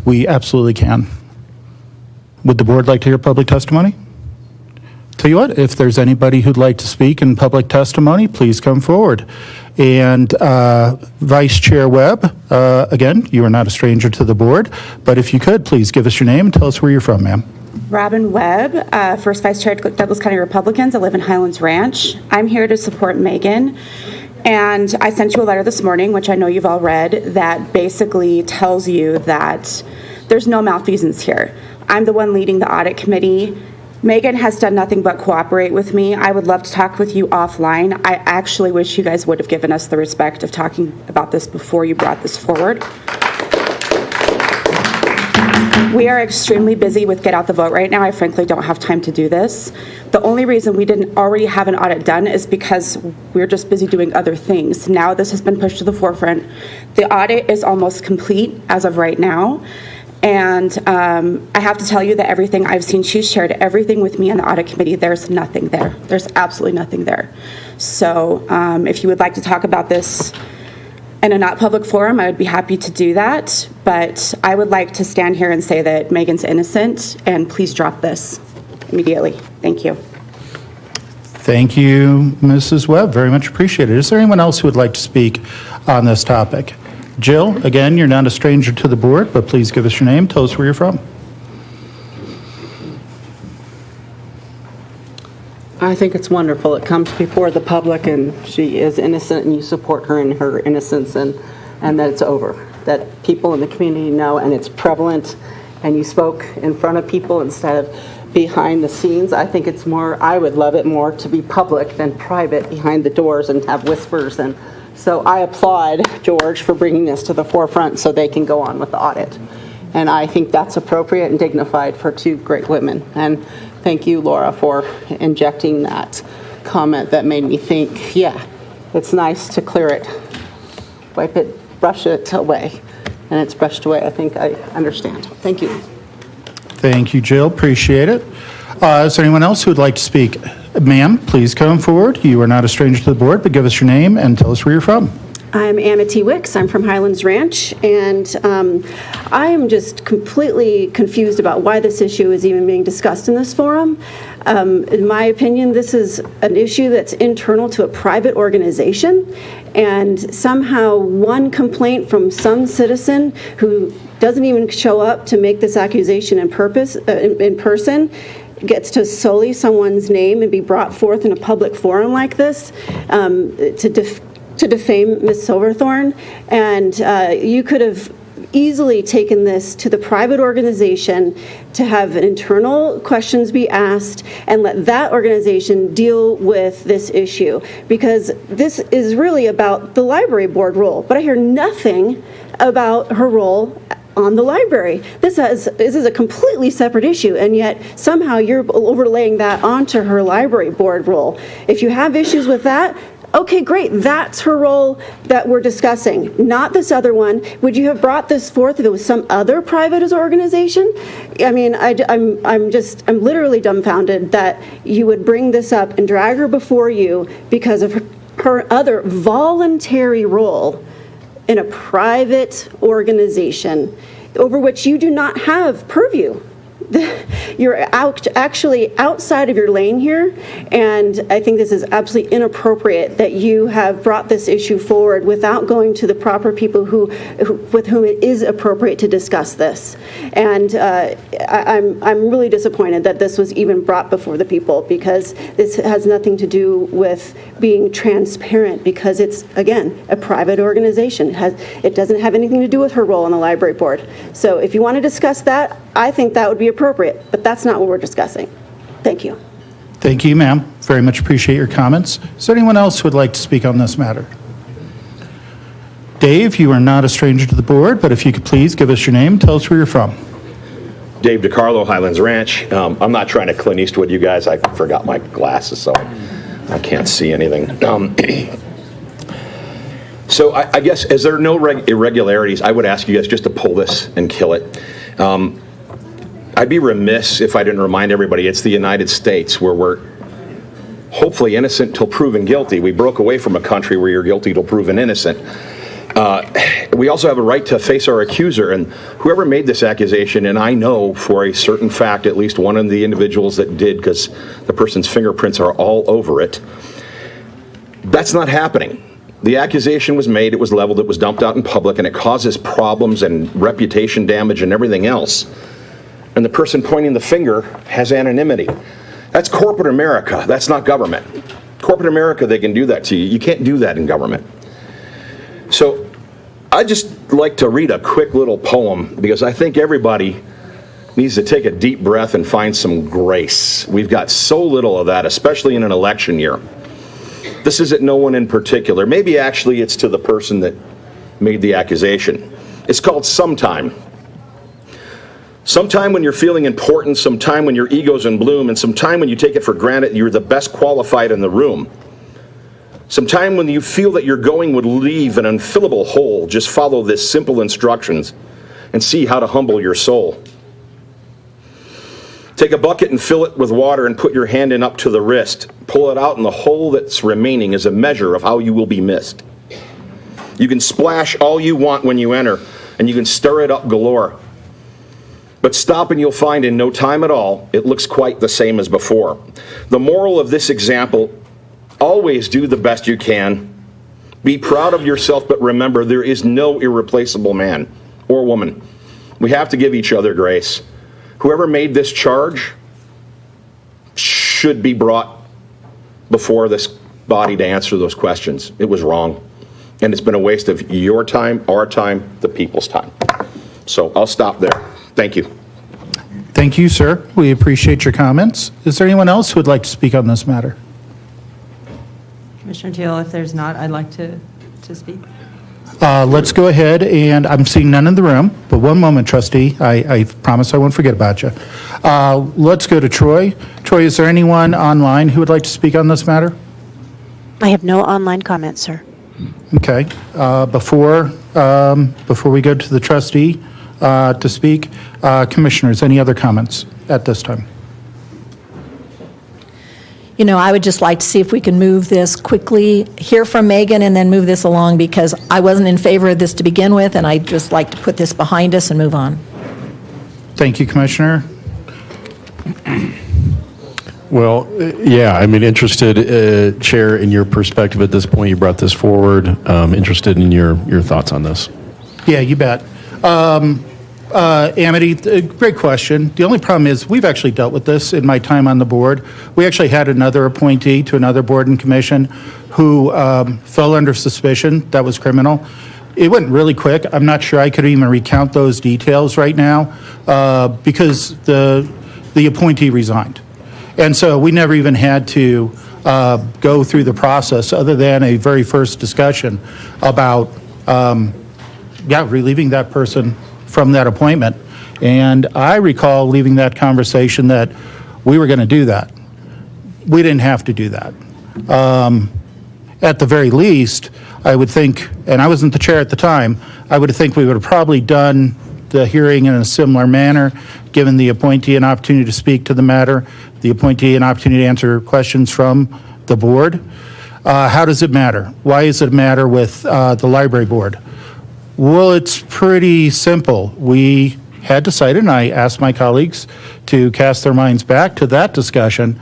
We absolutely can. Would the board like to hear public testimony? Tell you what, if there's anybody who'd like to speak in public testimony, please come forward. And Vice Chair Webb, again, you are not a stranger to the board, but if you could, please give us your name and tell us where you're from, ma'am. Robin Webb, First Vice Chair, Douglas County Republicans. I live in Highlands Ranch. I'm here to support Megan. And I sent you a letter this morning, which I know you've all read, that basically tells you that there's no malfeasance here. I'm the one leading the audit committee. Megan has done nothing but cooperate with me. I would love to talk with you offline. I actually wish you guys would have given us the respect of talking about this before you brought this forward. We are extremely busy with Get Out the Vote right now. I frankly don't have time to do this. The only reason we didn't already have an audit done is because we're just busy doing other things. Now this has been pushed to the forefront. The audit is almost complete as of right now. And I have to tell you that everything I've seen, she's shared everything with me on the audit committee. There's nothing there. There's absolutely nothing there. So if you would like to talk about this in a not public forum, I would be happy to do that. But I would like to stand here and say that Megan's innocent, and please drop this immediately. Thank you. Thank you, Mrs. Webb. Very much appreciated. Is there anyone else who would like to speak on this topic? Jill, again, you're not a stranger to the board, but please give us your name. Tell us where you're from. I think it's wonderful. It comes before the public, and she is innocent, and you support her in her innocence, and that it's over. That people in the community know, and it's prevalent, and you spoke in front of people instead of behind the scenes. I think it's more, I would love it more to be public than private behind the doors and have whispers. And so I applaud George for bringing this to the forefront so they can go on with the audit. And I think that's appropriate and dignified for two great women. And thank you, Laura, for injecting that comment that made me think, yeah, it's nice to clear it, wipe it, brush it away. And it's brushed away. I think I understand. Thank you. Thank you, Jill. Appreciate it. Is there anyone else who would like to speak? Ma'am, please come forward. You are not a stranger to the board, but give us your name and tell us where you're from. I'm Amity Wicks. I'm from Highlands Ranch, and I am just completely confused about why this issue is even being discussed in this forum. In my opinion, this is an issue that's internal to a private organization, and somehow one complaint from some citizen who doesn't even show up to make this accusation in person gets to sully someone's name and be brought forth in a public forum like this to defame Ms. Silverthorne. And you could have easily taken this to the private organization to have internal questions be asked and let that organization deal with this issue, because this is really about the library board role. But I hear nothing about her role on the library. This is a completely separate issue, and yet somehow you're overlaying that onto her library board role. If you have issues with that, Okay, great. That's her role that we're discussing, not this other one. Would you have brought this forth if it was some other private organization? I mean, I'm literally dumbfounded that you would bring this up and drag her before you because of her other voluntary role in a private organization over which you do not have purview. You're actually outside of your lane here, and I think this is absolutely inappropriate that you have brought this issue forward without going to the proper people with whom it is appropriate to discuss this. And I'm really disappointed that this was even brought before the people, because this has nothing to do with being transparent, because it's, again, a private organization. It doesn't have anything to do with her role on the library board. So if you want to discuss that, I think that would be appropriate, but that's not what we're discussing. Thank you. Thank you, ma'am. Very much appreciate your comments. Is there anyone else who would like to speak on this matter? Dave, you are not a stranger to the board, but if you could please give us your name, tell us where you're from. Dave DiCarlo, Highlands Ranch. I'm not trying to Clint Eastwood you guys. I forgot my glasses, so I can't see anything. So I guess, as there are no irregularities, I would ask you guys just to pull this and kill it. I'd be remiss if I didn't remind everybody it's the United States, where we're hopefully innocent till proven guilty. We broke away from a country where you're guilty till proven innocent. We also have a right to face our accuser, and whoever made this accusation, and I know for a certain fact at least one of the individuals that did, because the person's fingerprints are all over it, that's not happening. The accusation was made, it was leveled, it was dumped out in public, and it causes problems and reputation damage and everything else. And the person pointing the finger has anonymity. That's corporate America. That's not government. Corporate America, they can do that to you. You can't do that in government. So I'd just like to read a quick little poem, because I think everybody needs to take a deep breath and find some grace. We've got so little of that, especially in an election year. This isn't no one in particular. Maybe actually it's to the person that made the accusation. It's called Sometime. Sometime when you're feeling important, sometime when your ego's in bloom, and sometime when you take it for granted you're the best qualified in the room. Sometime when you feel that your going would leave an unfillable hole, just follow this simple instructions and see how to humble your soul. Take a bucket and fill it with water and put your hand in up to the wrist. Pull it out, and the hole that's remaining is a measure of how you will be missed. You can splash all you want when you enter, and you can stir it up galore. But stop and you'll find in no time at all, it looks quite the same as before. The moral of this example, always do the best you can. Be proud of yourself, but remember, there is no irreplaceable man or woman. We have to give each other grace. Whoever made this charge should be brought before this body to answer those questions. It was wrong. And it's been a waste of your time, our time, the people's time. So I'll stop there. Thank you. Thank you, sir. We appreciate your comments. Is there anyone else who would like to speak on this matter? Commissioner Teal, if there's not, I'd like to speak. Let's go ahead, and I'm seeing none in the room, but one moment, trustee. I promise I won't forget about you. Let's go to Troy. Troy, is there anyone online who would like to speak on this matter? I have no online comments, sir. Okay. Before we go to the trustee to speak, commissioners, any other comments at this time? You know, I would just like to see if we can move this quickly, hear from Megan, and then move this along, because I wasn't in favor of this to begin with, and I'd just like to put this behind us and move on. Thank you, Commissioner. Well, yeah, I mean, interested, Chair, in your perspective at this point. You brought this forward. Interested in your thoughts on this. Yeah, you bet. Amity, great question. The only problem is we've actually dealt with this in my time on the board. We actually had another appointee to another board and commission who fell under suspicion that was criminal. It went really quick. I'm not sure I could even recount those details right now because the appointee resigned. And so we never even had to go through the process other than a very first discussion about, relieving that person from that appointment. And I recall leaving that conversation that we were going to do that. We didn't have to do that. at the very least, I would think, and I wasn't the chair at the time, I would think we would have probably done the hearing in a similar manner, given the appointee an opportunity to speak to the matter, the appointee an opportunity to answer questions from the board. How does it matter? Why does it matter with the library board? Well, it's pretty simple. We had decided, and I asked my colleagues to cast their minds back to that discussion,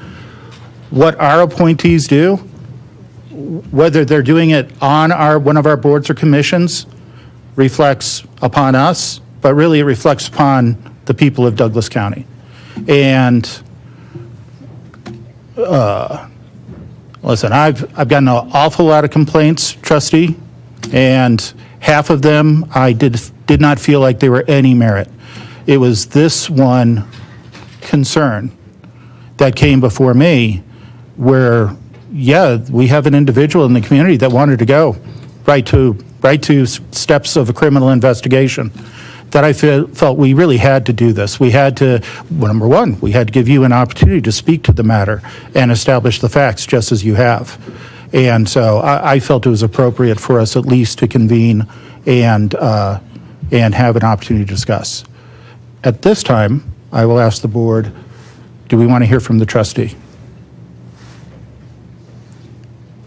what our appointees do, whether they're doing it on one of our boards or commissions, reflects upon us, but really it reflects upon the people of Douglas County. And listen, I've gotten an awful lot of complaints, trustee, and half of them I did not feel like they were any merit. It was this one concern that came before me where, yeah, we have an individual in the community that wanted to go right to steps of a criminal investigation, that I felt we really had to do this. We had to, number one, we had to give you an opportunity to speak to the matter and establish the facts just as you have. And so I felt it was appropriate for us at least to convene and have an opportunity to discuss. At this time, I will ask the board, do we want to hear from the trustee?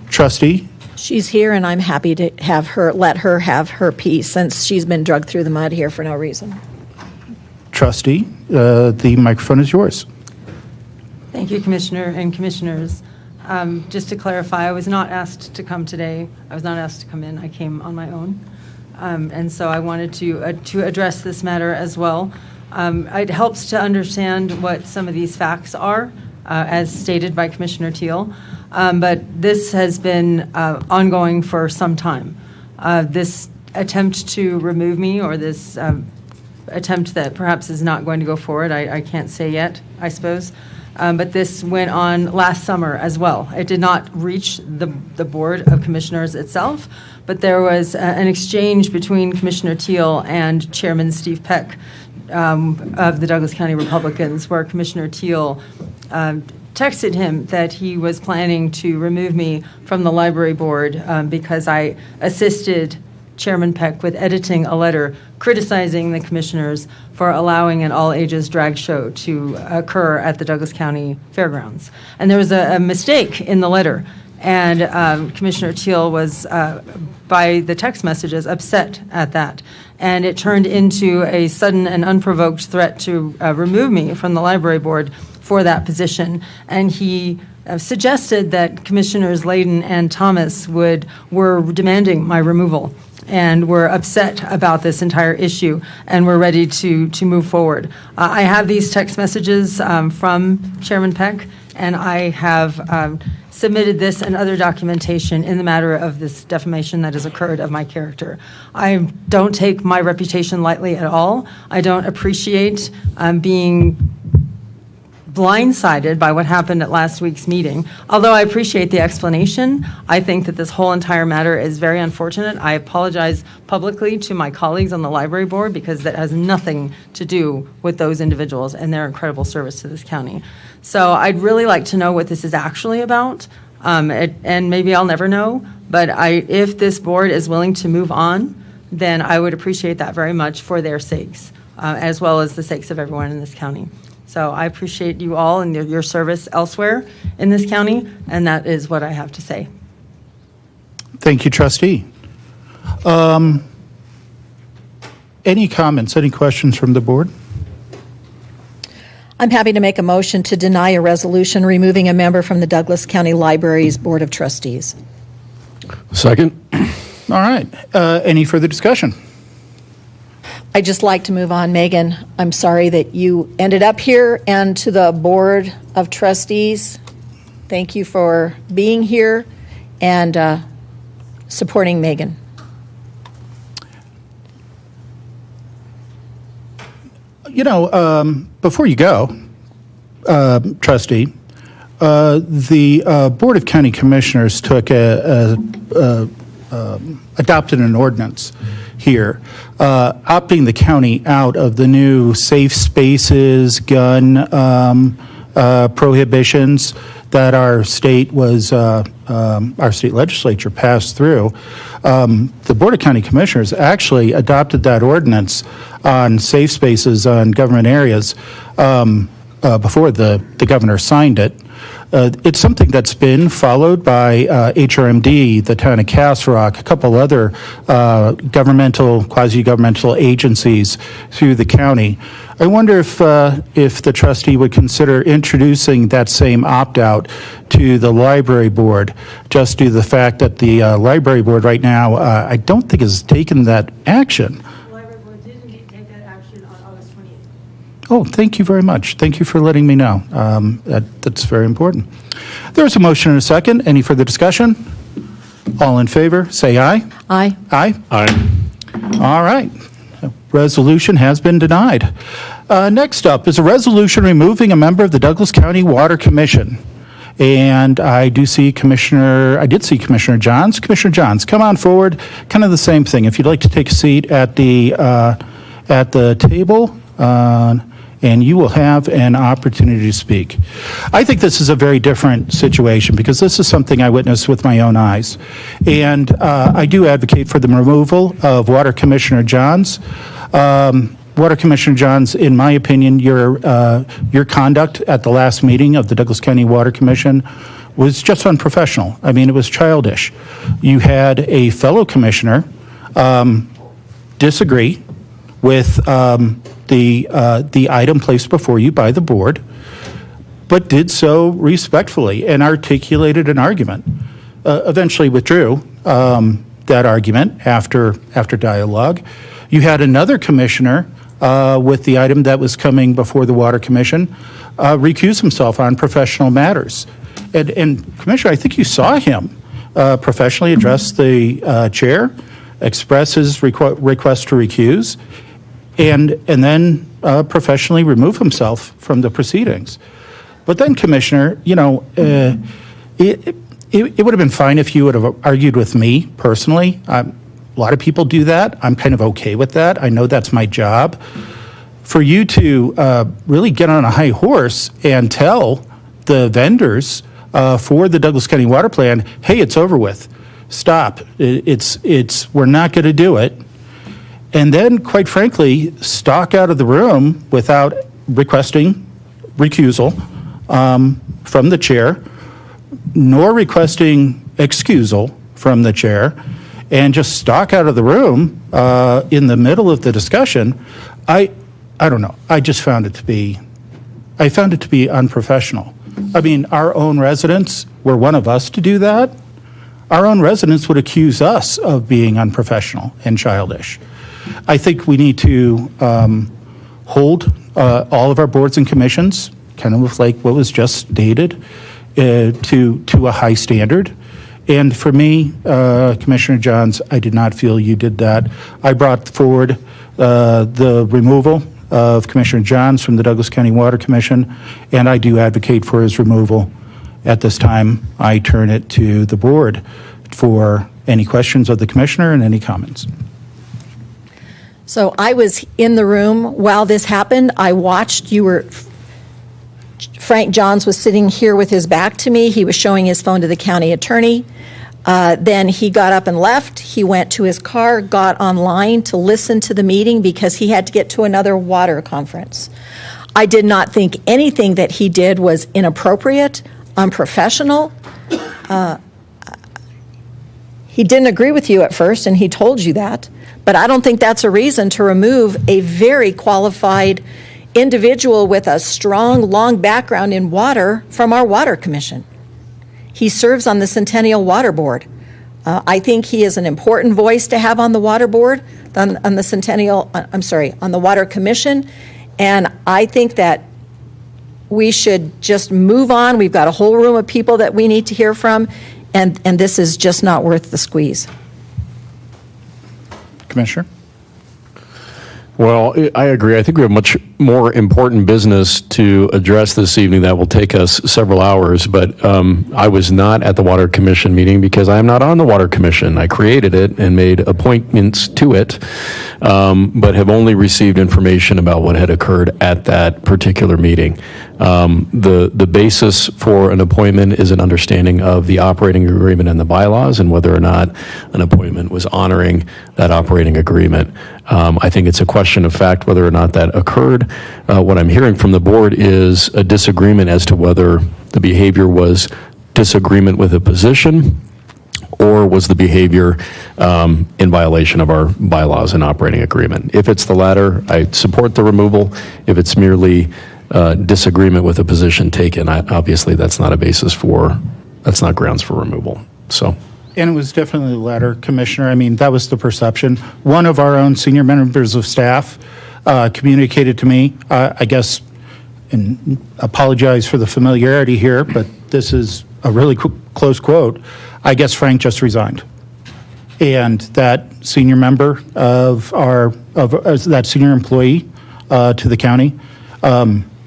Trustee? She's here, and I'm happy to let her have her piece, since she's been dragged through the mud here for no reason. Trustee, the microphone is yours. Thank you, Commissioner and Commissioners. Just to clarify, I was not asked to come today. I was not asked to come in. I came on my own. And so I wanted to address this matter as well. It helps to understand what some of these facts are, as stated by Commissioner Teal. But this has been ongoing for some time. This attempt to remove me, or this attempt that perhaps is not going to go forward, I can't say yet, I suppose. But this went on last summer as well. It did not reach the Board of Commissioners itself, but there was an exchange between Commissioner Teal and Chairman Steve Peck of the Douglas County Republicans, where Commissioner Teal texted him that he was planning to remove me from the library board because I assisted Chairman Peck with editing a letter criticizing the commissioners for allowing an all-ages drag show to occur at the Douglas County Fairgrounds. And there was a mistake in the letter, and Commissioner Teal was, by the text messages, upset at that. And it turned into a sudden and unprovoked threat to remove me from the library board for that position. And he suggested that Commissioners Layden and Thomas were demanding my removal and were upset about this entire issue and were ready to move forward. I have these text messages from Chairman Peck, and I have submitted this and other documentation in the matter of this defamation that has occurred of my character. I don't take my reputation lightly at all. I don't appreciate being blindsided by what happened at last week's meeting. Although I appreciate the explanation, I think that this whole entire matter is very unfortunate. I apologize publicly to my colleagues on the library board, because that has nothing to do with those individuals and their incredible service to this county. So I'd really like to know what this is actually about, and maybe I'll never know, but if this board is willing to move on, then I would appreciate that very much for their sakes, as well as the sakes of everyone in this county. So I appreciate you all and your service elsewhere in this county, and that is what I have to say. Thank you, trustee. Any comments, any questions from the board? I'm happy to make a motion to deny a resolution removing a member from the Douglas County Library's Board of Trustees. Second. All right. Any further discussion? I'd just like to move on. Megan, I'm sorry that you ended up here, and to the Board of Trustees, thank you for being here and supporting Megan. You know, before you go, trustee, the Board of County Commissioners took adopted an ordinance here, opting the county out of the new safe spaces, gun prohibitions that our state was our state legislature passed through, the Board of County Commissioners actually adopted that ordinance on safe spaces on government areas before the governor signed it. It's something that's been followed by HRMD, the town of Castle Rock, a couple other governmental, quasi-governmental agencies through the county. I wonder if the trustee would consider introducing that same opt-out to the library board, just due to the fact that the library board right now, I don't think has taken that action. Oh, thank you very much. Thank you for letting me know. That's very important. There's a motion and a second. Any further discussion? All in favor, say aye. Aye. Aye? Aye. All right. Resolution has been denied. Next up is a resolution removing a member of the Douglas County Water Commission. And I did see Commissioner Johns. Commissioner Johns, come on forward. Kind of the same thing. If you'd like to take a seat at the table, and you will have an opportunity to speak. I think this is a very different situation because this is something I witnessed with my own eyes. And I do advocate for the removal of Water Commissioner Johns. Water Commissioner Johns, in my opinion, your conduct at the last meeting of the Douglas County Water Commission was just unprofessional. I mean, it was childish. You had a fellow commissioner disagree with the item placed before you by the board, but did so respectfully and articulated an argument. Eventually withdrew that argument after dialogue. You had another commissioner with the item that was coming before the Water Commission recuse himself on professional matters. And Commissioner, I think you saw him professionally address the chair, express his request to recuse, and then professionally remove himself from the proceedings. But then, Commissioner, you know, it would have been fine if you would have argued with me personally. A lot of people do that. I'm kind of okay with that. I know that's my job. For you to really get on a high horse and tell the vendors for the Douglas County Water Plan, hey, it's over with. Stop. We're not going to do it. And then, quite frankly, stalk out of the room without requesting recusal from the chair, nor requesting excusal from the chair, and just stalk out of the room in the middle of the discussion. I don't know. I found it to be unprofessional. I mean, our own residents were one of us to do that. Our own residents would accuse us of being unprofessional and childish. I think we need to hold all of our boards and commissions, kind of like what was just stated, to a high standard. And for me, Commissioner Johns, I did not feel you did that. I brought forward the removal of Commissioner Johns from the Douglas County Water Commission, and I do advocate for his removal. At this time, I turn it to the board for any questions of the commissioner and any comments. So I was in the room while this happened. I watched. Frank Johns was sitting here with his back to me. He was showing his phone to the county attorney. Then he got up and left. He went to his car, got online to listen to the meeting because he had to get to another water conference. I did not think anything that he did was inappropriate, unprofessional. He didn't agree with you at first, and he told you that. But I don't think that's a reason to remove a very qualified individual with a strong, long background in water from our Water Commission. He serves on the Centennial Water Board. I think he is an important voice to have on the Water Board, on the Water Commission. And I think that we should just move on. We've got a whole room of people that we need to hear from, and this is just not worth the squeeze. Commissioner? Well, I agree. I think we have much more important business to address this evening that will take us several hours, but I was not at the Water Commission meeting because I am not on the Water Commission. I created it and made appointments to it. but have only received information about what had occurred at that particular meeting. The basis for an appointment is an understanding of the operating agreement and the bylaws and whether or not an appointment was honoring that operating agreement. I think it's a question of fact whether or not that occurred. What I'm hearing from the board is a disagreement as to whether the behavior was disagreement with a position or was the behavior in violation of our bylaws and operating agreement. If it's the latter, I support the removal. If it's merely disagreement with a position taken, obviously that's not that's not grounds for removal. So. And it was definitely the latter, Commissioner. I mean, that was the perception. One of our own senior members of staff communicated to me, I guess, and apologize for the familiarity here, but this is a really close quote. I guess Frank just resigned. And that senior member that senior employee to the county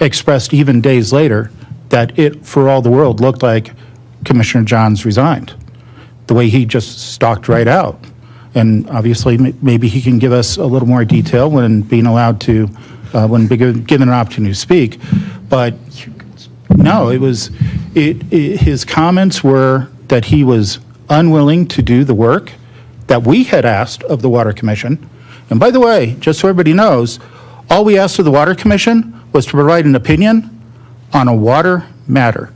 expressed even days later that it, for all the world, looked like Commissioner Johns resigned. The way he just stalked right out. And obviously, maybe he can give us a little more detail when being allowed to, when given an opportunity to speak. But no, his comments were that he was unwilling to do the work that we had asked of the Water Commission. And by the way, just so everybody knows, all we asked of the Water Commission was to provide an opinion on a water matter.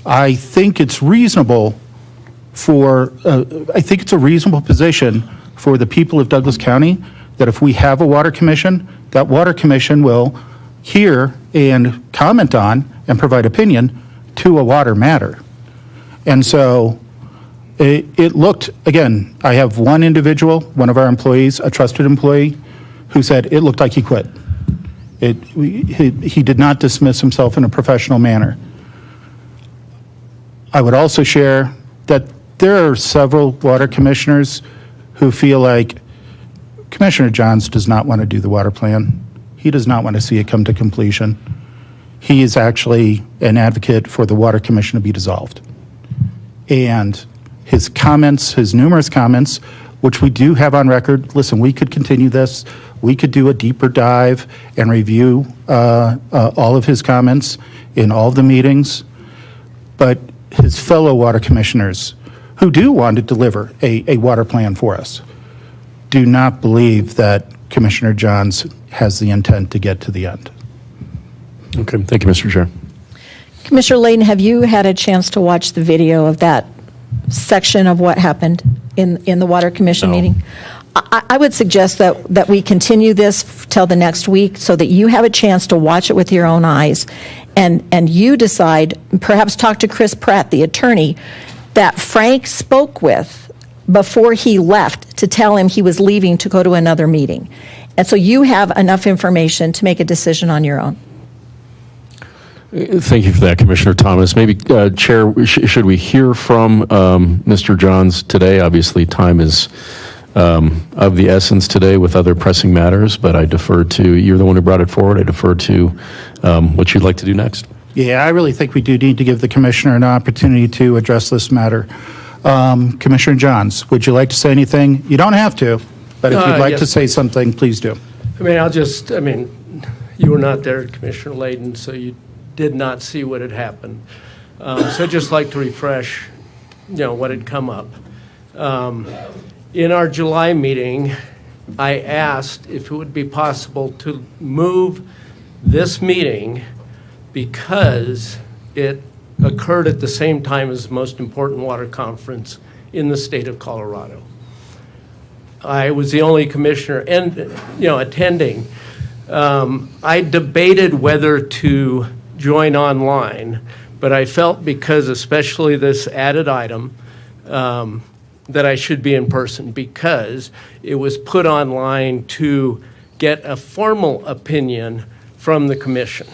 I think it's reasonable I think it's a reasonable position for the people of Douglas County that if we have a Water Commission, that Water Commission will hear and comment on and provide opinion to a water matter. And so it looked, again, I have one individual, one of our employees, a trusted employee, who said it looked like he quit. He did not dismiss himself in a professional manner. I would also share that there are several water commissioners who feel like Commissioner Johns does not want to do the water plan. He does not want to see it come to completion. He is actually an advocate for the Water Commission to be dissolved. And his comments, his numerous comments, which we do have on record, listen, we could continue this. We could do a deeper dive and review all of his comments in all of the meetings. But his fellow water commissioners who do want to deliver a water plan for us do not believe that Commissioner Johns has the intent to get to the end. Okay, thank you, Mr. Chair. Commissioner Layden, have you had a chance to watch the video of that section of what happened in the Water Commission meeting? I would suggest that we continue this till the next week so that you have a chance to watch it with your own eyes and you decide, perhaps talk to Chris Pratt, the attorney, that Frank spoke with before he left to tell him he was leaving to go to another meeting. And so you have enough information to make a decision on your own. Thank you for that, Commissioner Thomas. Maybe, Chair, should we hear from Mr. Johns today? Obviously, time is of the essence today with other pressing matters, but I defer to, you're the one who brought it forward, I defer to what you'd like to do next. Yeah, I really think we do need to give the Commissioner an opportunity to address this matter. Commissioner Johns, would you like to say anything? You don't have to, but if you'd like to say something, please do. You were not there, Commissioner Layden, so you did not see what had happened. So I'd just like to refresh, what had come up. In our July meeting, I asked if it would be possible to move this meeting because it occurred at the same time as the most important water conference in the state of Colorado. I was the only commissioner attending. I debated whether to join online, but I felt because especially this added item, that I should be in person because it was put online to get a formal opinion from the commission.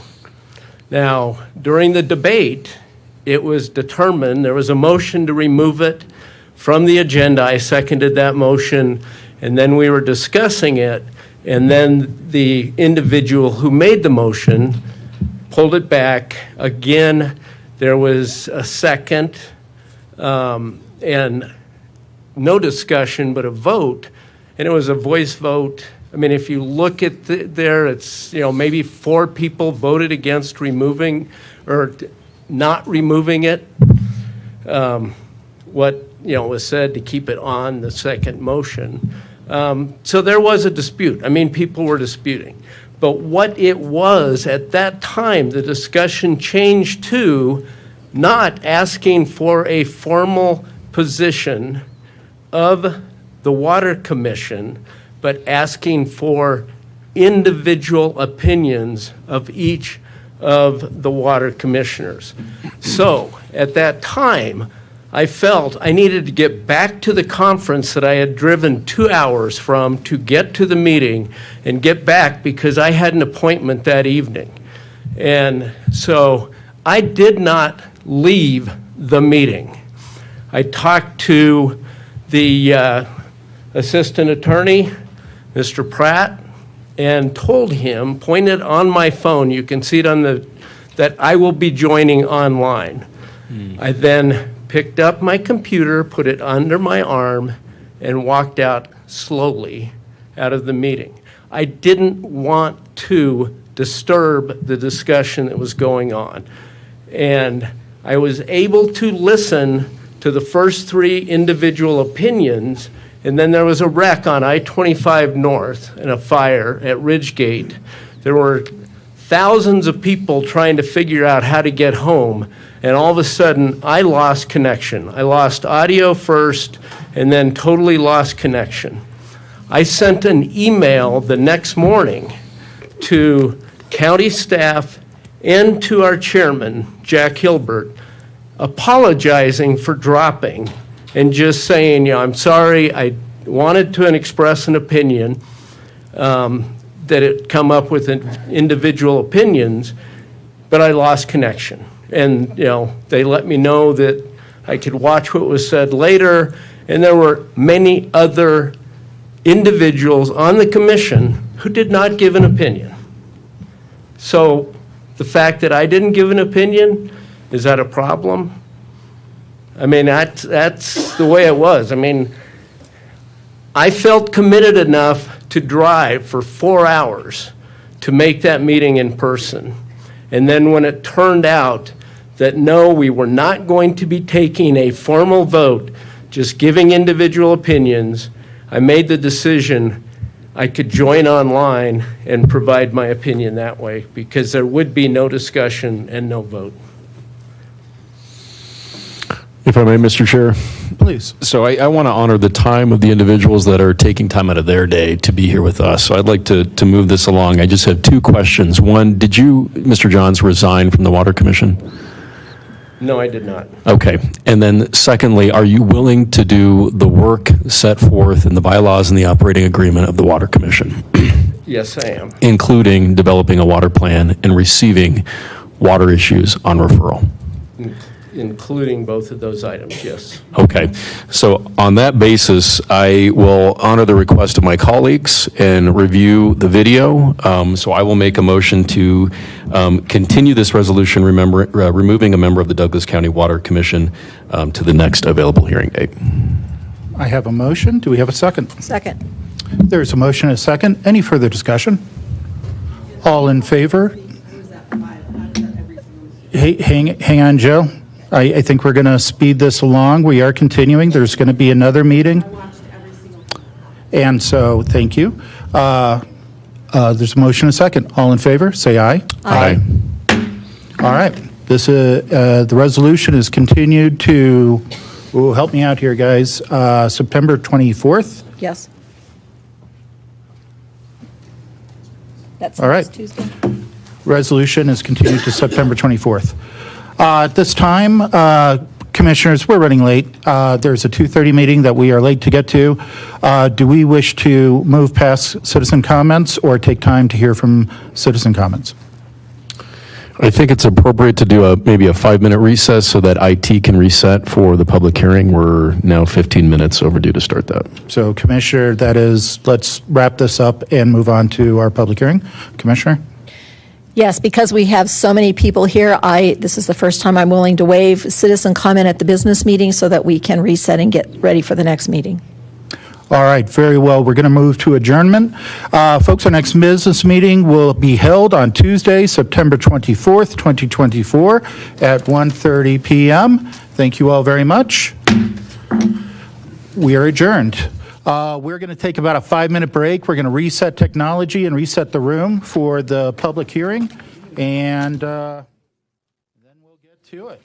Now, during the debate, it was determined, there was a motion to remove it from the agenda. I seconded that motion, and then we were discussing it, and then the individual who made the motion pulled it back. Again, there was a second, and no discussion, but a vote, and it was a voice vote. I mean, if you look at there, it's, maybe 4 people voted against removing or not removing it. What, was said to keep it on the second motion. So there was a dispute. I mean, people were disputing. But what it was at that time, the discussion changed to not asking for a formal position of the Water Commission, but asking for individual opinions of each of the water commissioners. So at that time, I felt I needed to get back to the conference that I had driven 2 hours from to get to the meeting and get back because I had an appointment that evening. And so I did not leave the meeting. I talked to the assistant attorney, Mr. Pratt, and told him, pointed on my phone, you can see it on that I will be joining online. I then picked up my computer, put it under my arm, and walked out slowly out of the meeting. I didn't want to disturb the discussion that was going on. And I was able to listen to the first 3 individual opinions, and then there was a wreck on I-25 North and a fire at Ridgegate. There were thousands of people trying to figure out how to get home, and all of a sudden, I lost connection. I lost audio first, and then totally lost connection. I sent an email the next morning to county staff and to our chairman, Jack Hilbert, apologizing for dropping and just saying, I'm sorry, I wanted to express an opinion, that it come up with individual opinions, but I lost connection. And, they let me know that I could watch what was said later, and there were many other individuals on the commission who did not give an opinion. So the fact that I didn't give an opinion, is that a problem? I mean, that's the way it was. I mean, I felt committed enough to drive for 4 hours to make that meeting in person. And then when it turned out that no, we were not going to be taking a formal vote, just giving individual opinions, I made the decision I could join online and provide my opinion that way because there would be no discussion and no vote. If I may, Mr. Chair. Please. So I want to honor the time of the individuals that are taking time out of their day to be here with us. So I'd like to move this along. I just have 2 questions. One, did you, Mr. Johns, resign from the Water Commission? No, I did not. Okay. And then secondly, are you willing to do the work set forth in the bylaws and the operating agreement of the Water Commission? Yes, I am. Including developing a water plan and receiving water issues on referral? Including both of those items, yes. Okay. So on that basis, I will honor the request of my colleagues and review the video. So I will make a motion to continue this resolution, removing a member of the Douglas County Water Commission to the next available hearing date. I have a motion. Do we have a second? Second. There's a motion and a second. Any further discussion? All in favor? Hey, hang on, Joe. I think we're going to speed this along. We are continuing. There's going to be another meeting. And so, thank you. There's a motion and a second. All in favor, say aye. Aye. All right. This the resolution is continued to, help me out here, guys, September 24th. Yes. That's All right. next Tuesday. Resolution is continued to September 24th. At this time, Commissioners, we're running late. There's a 2:30 meeting that we are late to get to. Do we wish to move past citizen comments or take time to hear from citizen comments? I think it's appropriate to do maybe a 5-minute recess so that IT can reset for the public hearing. We're now 15 minutes overdue to start that. So, Commissioner, that is, let's wrap this up and move on to our public hearing. Commissioner? Yes, because we have so many people here, this is the first time I'm willing to waive citizen comment at the business meeting so that we can reset and get ready for the next meeting. All right, very well. We're going to move to adjournment. Folks, our next business meeting will be held on Tuesday, September 24th, 2024 at 1:30 p.m. Thank you all very much. We are adjourned. We're going to take about a 5-minute break. We're going to reset technology and reset the room for the public hearing, and then we'll get to it.